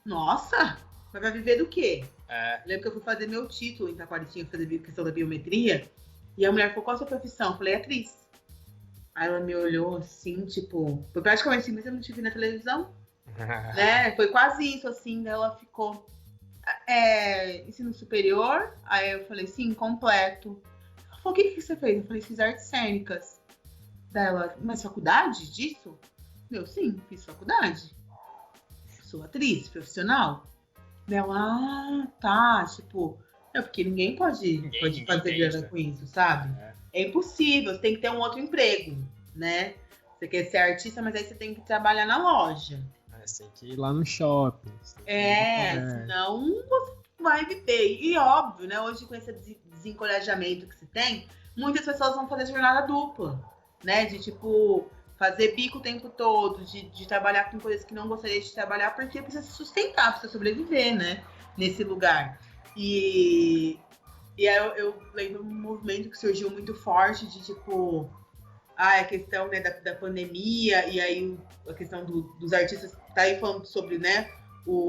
nossa, vai viver do quê? Eu lembro que eu fui fazer meu título em Taquaritinga, fazer questão da biometria, e a mulher falou, qual a sua profissão? Eu falei, atriz. Aí ela me olhou assim, tipo, foi praticamente assim, mas eu não te vi na televisão, né? Foi quase isso, assim, daí ela ficou, ensino superior? Aí eu falei, sim, completo. Ela falou, o que você fez? Eu falei, fiz artes cênicas. Daí ela, mas faculdade disso? Sim, fiz faculdade. Sou atriz profissional. Ela, tá, tipo, porque ninguém pode fazer grana com isso, sabe? É impossível, você tem que ter um outro emprego, né? Você quer ser artista, mas aí você tem que trabalhar na loja. Você tem que ir lá no shopping. Senão você vai viver. E óbvio, né? Hoje com esse desencorajamento que se tem, muitas pessoas vão fazer jornada dupla, né? De tipo, fazer bico o tempo todo, de trabalhar com coisas que não gostaria de trabalhar, porque precisa se sustentar, precisa sobreviver, né? Nesse lugar. E aí eu lembro um movimento que surgiu muito forte de tipo, a questão, né, da pandemia, e aí a questão dos artistas, tá aí falando sobre, né,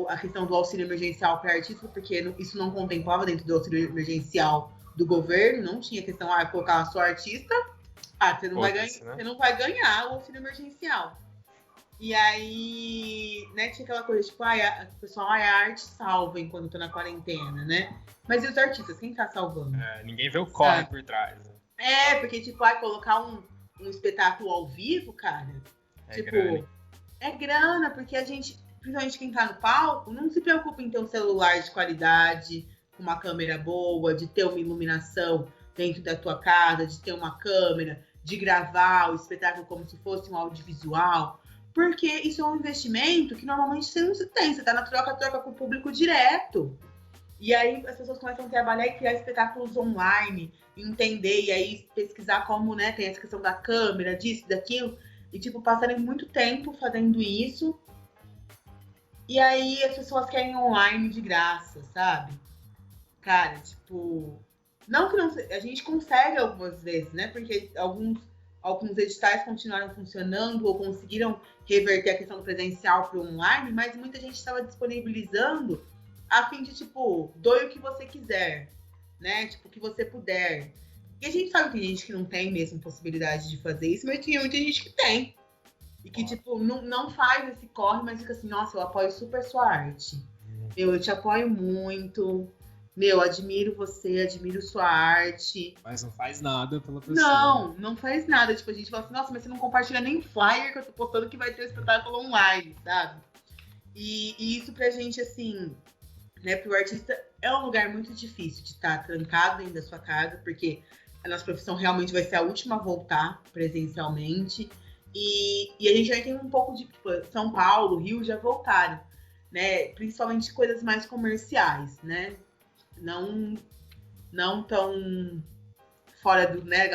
a questão do auxílio emergencial para artistas, porque isso não contemplava dentro do auxílio emergencial do governo, não tinha questão, colocar a sua artista, você não, você não vai ganhar o auxílio emergencial. E aí, né, tinha aquela coisa, tipo, o pessoal, a arte salva enquanto tá na quarentena, né? Mas e os artistas, quem tá salvando? Ninguém vê o corre por trás. Né? Porque, tipo, colocar um espetáculo ao vivo, cara, é grana, porque a gente, principalmente quem tá no palco, não se preocupa em ter um celular de qualidade, com uma câmera boa, de ter uma iluminação dentro da tua casa, de ter uma câmera, de gravar o espetáculo como se fosse um audiovisual, porque isso é um investimento que normalmente você não tem, você tá na troca com o público direto. E aí as pessoas começam a trabalhar e criar espetáculos online, entender, e aí pesquisar como, né, tem essa questão da câmera, disso, daquilo, e tipo, passarem muito tempo fazendo isso, e aí as pessoas querem online de graça, sabe? Cara, tipo, não que não, a gente consegue algumas vezes, né, porque alguns editais continuaram funcionando ou conseguiram reverter a questão do presencial para o online, mas muita gente estava disponibilizando a fim de, tipo, doe o que você quiser, né? Tipo, o que você puder. E a gente sabe que tem gente que não tem mesmo possibilidade de fazer isso, mas tem muita gente que tem. E que, tipo, não faz esse corre, mas fica assim, nossa, eu apoio super sua arte. Eu te apoio muito. Admiro você, admiro sua arte. Mas não faz nada pela pessoa. Não faz nada. Tipo, a gente fala assim, nossa, mas você não compartilha nem flyer que eu tô postando que vai ter um espetáculo online, sabe? E isso pra gente, assim, né, pro artista é um lugar muito difícil de estar trancado dentro da sua casa, porque a nossa profissão realmente vai ser a última a voltar presencialmente. E a gente já tem um pouco de, tipo, São Paulo, Rio já voltaram, né? Principalmente coisas mais comerciais, né? Não tão fora do, né,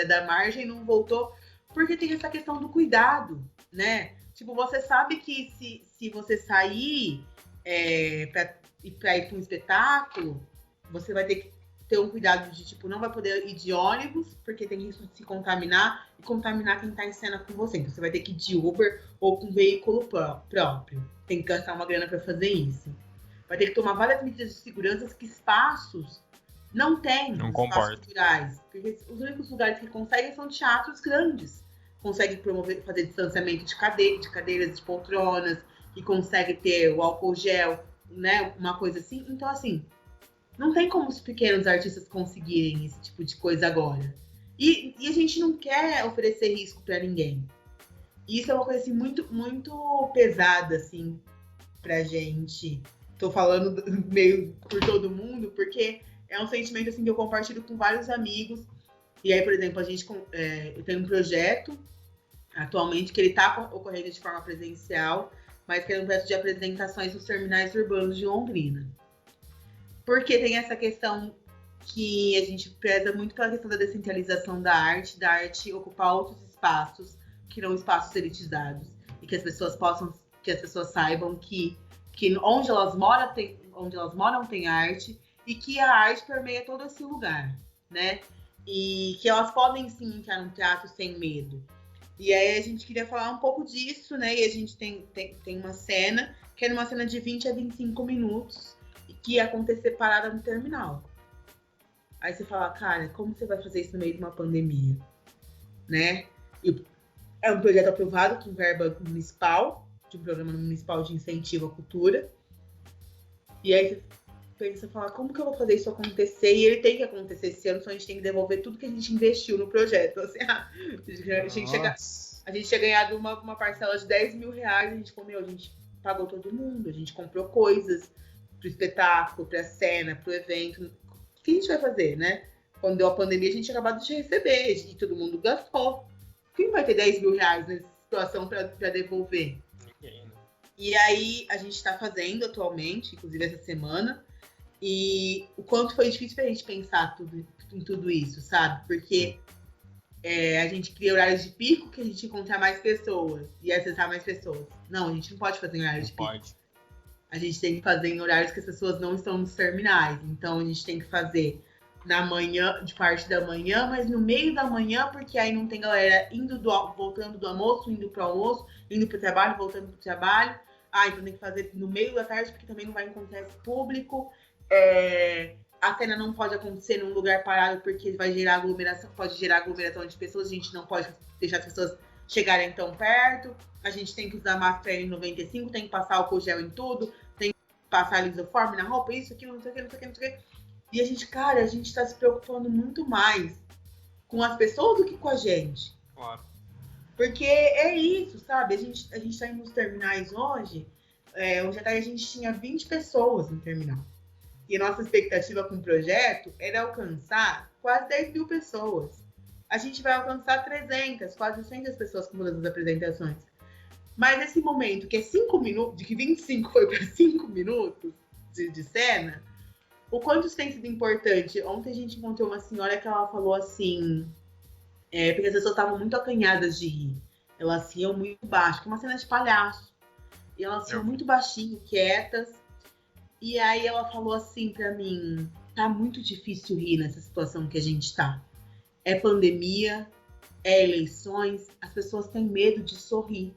da margem, não voltou, porque tem essa questão do cuidado, né? Tipo, você sabe que se você sair pra ir para um espetáculo, você vai ter que ter um cuidado de, tipo, não vai poder ir de ônibus, porque tem risco de se contaminar e contaminar quem tá em cena com você. Então, você vai ter que ir de Uber ou com veículo próprio. Tem que gastar uma grana para fazer isso. Vai ter que tomar várias medidas de segurança que espaços não tem, espaços culturais. Porque os únicos lugares que conseguem são teatros grandes. Consegue fazer distanciamento de cadeiras, de poltronas, que consegue ter o álcool gel, né? Uma coisa assim. Então, assim, não tem como os pequenos artistas conseguirem esse tipo de coisa agora. E a gente não quer oferecer risco para ninguém. E isso é uma coisa, assim, muito, muito pesada, assim, pra gente. Tô falando meio por todo mundo, porque é um sentimento, assim, que eu compartilho com vários amigos. E aí, por exemplo, eu tenho um projeto atualmente que ele tá ocorrendo de forma presencial, mas que é um projeto de apresentações nos terminais urbanos de Londrina. Porque tem essa questão que a gente preza muito pela questão da descentralização da arte ocupar outros espaços que não espaços elitizados. E que as pessoas saibam que onde elas moram tem arte e que a arte permeia todo esse lugar, né? E que elas podem sim entrar no teatro sem medo. E aí a gente queria falar um pouco disso, né? E a gente tem uma cena, que é uma cena de 20 a 25 minutos, e que ia acontecer parada no terminal. Aí você fala, cara, como você vai fazer isso no meio de uma pandemia? Né? E é um projeto aprovado com verba municipal, de um programa municipal de incentivo à cultura. E aí você pensa, fala, como que eu vou fazer isso acontecer? E ele tem que acontecer esse ano, só a gente tem que devolver tudo que a gente investiu no projeto. Assim, a gente tinha ganhado uma parcela de 10 mil reais, a gente falou, a gente pagou todo mundo, a gente comprou coisas pro espetáculo, pra cena, pro evento. O que a gente vai fazer, né? Quando deu a pandemia, a gente tinha acabado de receber, e todo mundo gastou. Quem vai ter 10 mil reais nessa situação pra devolver? Ninguém, né? E aí, a gente tá fazendo atualmente, inclusive essa semana, e o quanto foi difícil pra gente pensar em tudo isso, sabe? Porque a gente cria horários de pico que a gente encontrar mais pessoas e acessar mais pessoas. Não, a gente não pode fazer em horário de pico. Pode. A gente tem que fazer em horários que as pessoas não estão nos terminais. Então, a gente tem que fazer na manhã, de parte da manhã, mas no meio da manhã, porque aí não tem galera voltando do almoço, indo pro almoço, indo pro trabalho, voltando pro trabalho. Então tem que fazer no meio da tarde, porque também não vai encontrar esse público. A cena não pode acontecer num lugar parado, porque vai gerar aglomeração, pode gerar aglomeração de pessoas, a gente não pode deixar as pessoas chegarem tão perto. A gente tem que usar máscara N95, tem que passar álcool gel em tudo, tem que passar lisoforme na roupa, isso, aquilo, não sei o que, não sei o que, não sei o que. E a gente tá se preocupando muito mais com as pessoas do que com a gente. Claro. Porque é isso, sabe? A gente tá indo nos terminais hoje, hoje à tarde a gente tinha 20 pessoas no terminal. E a nossa expectativa com o projeto era alcançar quase 10 mil pessoas. A gente vai alcançar 300, quase 100 pessoas com todas as apresentações. Mas esse momento, que é 5 minutos, de que 25 foi para 5 minutos de cena, o quanto isso tem sido importante. Ontem a gente encontrou uma senhora que ela falou assim, porque as pessoas estavam muito acanhadas de rir. Elas riam muito baixo, que é uma cena de palhaço. E elas riam muito baixinho, quietas. E aí ela falou assim pra mim, tá muito difícil rir nessa situação que a gente tá. É pandemia, é eleições, as pessoas têm medo de sorrir.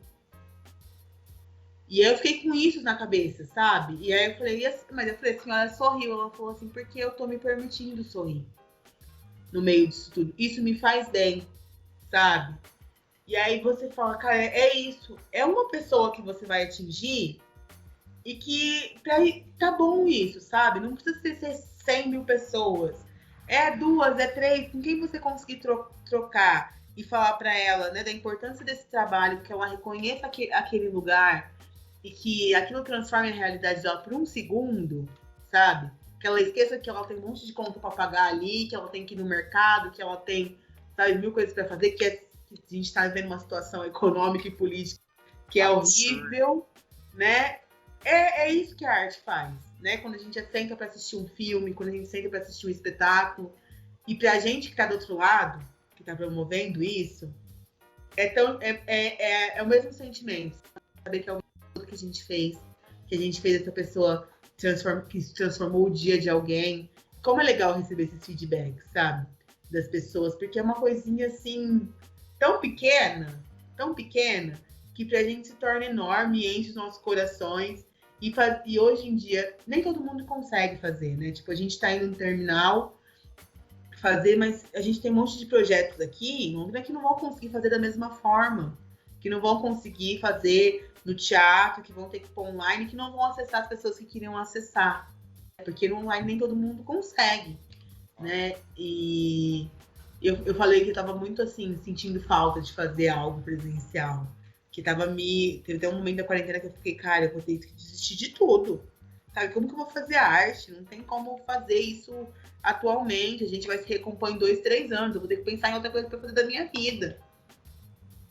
E aí eu fiquei com isso na cabeça, sabe? E aí eu falei, mas eu falei, a senhora sorriu. Ela falou assim, porque eu tô me permitindo sorrir no meio disso tudo. Isso me faz bem, sabe? E aí você fala, cara, é isso. É uma pessoa que você vai atingir e que tá bom isso, sabe? Não precisa ser 100 mil pessoas. É 2, é 3, com quem você conseguir trocar e falar para ela, né, da importância desse trabalho, que ela reconheça aquele lugar e que aquilo transforme a realidade dela por um segundo, sabe? Que ela esqueça que ela tem um monte de conta para pagar ali, que ela tem que ir no mercado, que ela tem, sabe, mil coisas para fazer, que a gente está vivendo uma situação econômica e política que é horrível, né? É isso que a arte faz, né? Quando a gente senta para assistir um filme, quando a gente senta para assistir um espetáculo, e pra gente que tá do outro lado, que tá promovendo isso, é o mesmo sentimento. Saber que é o que a gente fez essa pessoa que transformou o dia de alguém. Como é legal receber esses feedbacks, sabe? Das pessoas, porque é uma coisinha assim, tão pequena, que pra gente se torna enorme e enche os nossos corações. E hoje em dia, nem todo mundo consegue fazer, né? Tipo, a gente tá indo no terminal fazer, mas a gente tem um monte de projetos aqui que não vão conseguir fazer da mesma forma, que não vão conseguir fazer no teatro, que vão ter que pôr online, que não vão acessar as pessoas que queriam acessar, porque no online nem todo mundo consegue, né? E eu falei que eu tava muito assim, sentindo falta de fazer algo presencial, que teve até um momento da quarentena que eu fiquei, cara, eu vou ter que desistir de tudo, sabe? Como que eu vou fazer arte? Não tem como fazer isso atualmente, a gente vai se recompor em 2, 3 anos, eu vou ter que pensar em outra coisa pra fazer da minha vida.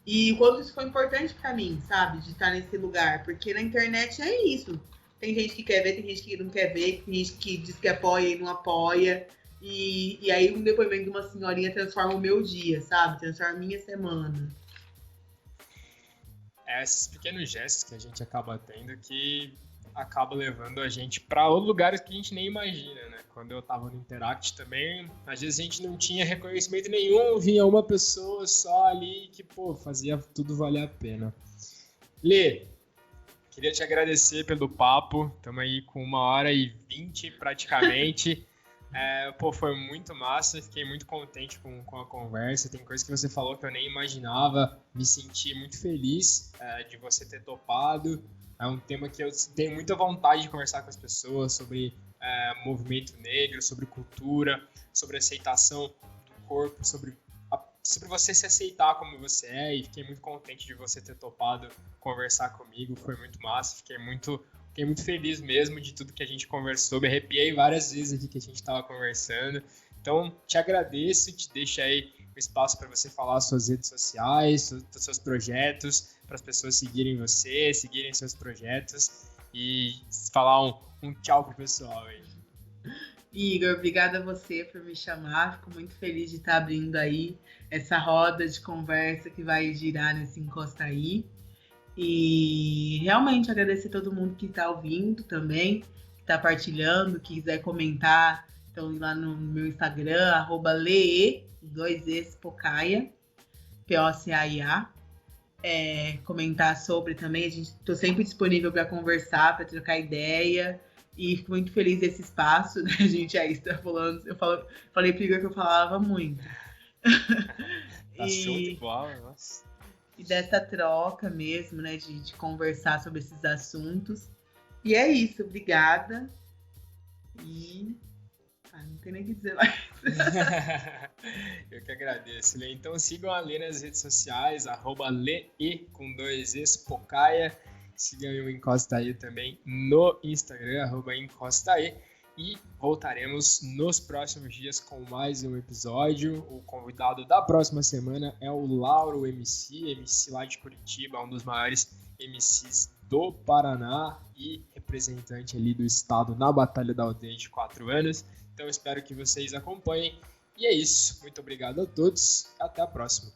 E o quanto isso foi importante pra mim, sabe? De estar nesse lugar, porque na internet é isso. Tem gente que quer ver, tem gente que não quer ver, tem gente que diz que apoia e não apoia. E aí um depoimento de uma senhorinha transforma o meu dia, sabe? Transforma a minha semana. Esses pequenos gestos que a gente acaba tendo que acaba levando a gente para outros lugares que a gente nem imagina, né? Quando eu tava no Interact também, às vezes a gente não tinha reconhecimento nenhum, vinha uma pessoa só ali que, pô, fazia tudo valer a pena. Lê, queria te agradecer pelo papo, estamos aí com 1h20 praticamente. Foi muito massa, fiquei muito contente com a conversa. Tem coisas que você falou que eu nem imaginava, me senti muito feliz de você ter topado. É um tema que eu tenho muita vontade de conversar com as pessoas sobre movimento negro, sobre cultura, sobre aceitação do corpo, sobre você se aceitar como você é, e fiquei muito contente de você ter topado conversar comigo, foi muito massa, fiquei muito feliz mesmo de tudo que a gente conversou, me arrepiei várias vezes aqui que a gente estava conversando. Então, te agradeço, te deixo aí o espaço para você falar as suas redes sociais, dos seus projetos, para as pessoas seguirem você, seguirem seus projetos e falar um tchau pro pessoal aí. Igor, obrigada a você por me chamar. Fico muito feliz de estar abrindo aí essa roda de conversa que vai girar nesse Encosta Aí. E realmente agradecer a todo mundo que está ouvindo também, que está partilhando, que quiser comentar. Então, ir lá no meu Instagram, @lee2espocaia, Pocaia. Comentar sobre também. Estou sempre disponível para conversar, para trocar ideia. E fico muito feliz desse espaço, né? A gente aí está falando. Falei pro Igor que eu falava muito. Tá show de bola, nossa. E dessa troca mesmo, né? De conversar sobre esses assuntos. E é isso, obrigada. E não tem nem o que dizer mais. Eu que agradeço, Lê. Então sigam a Lê nas redes sociais, @Lee com 2Es Pocaia. Sigam o Encosta Aí também no Instagram, @EncostaAí. E voltaremos nos próximos dias com mais um episódio. O convidado da próxima semana é o Lauro MC lá de Curitiba, um dos maiores MCs do Paraná e representante ali do estado na Batalha da Aldeia de 4 anos. Então espero que vocês acompanhem. E é isso. Muito obrigado a todos. Até a próxima.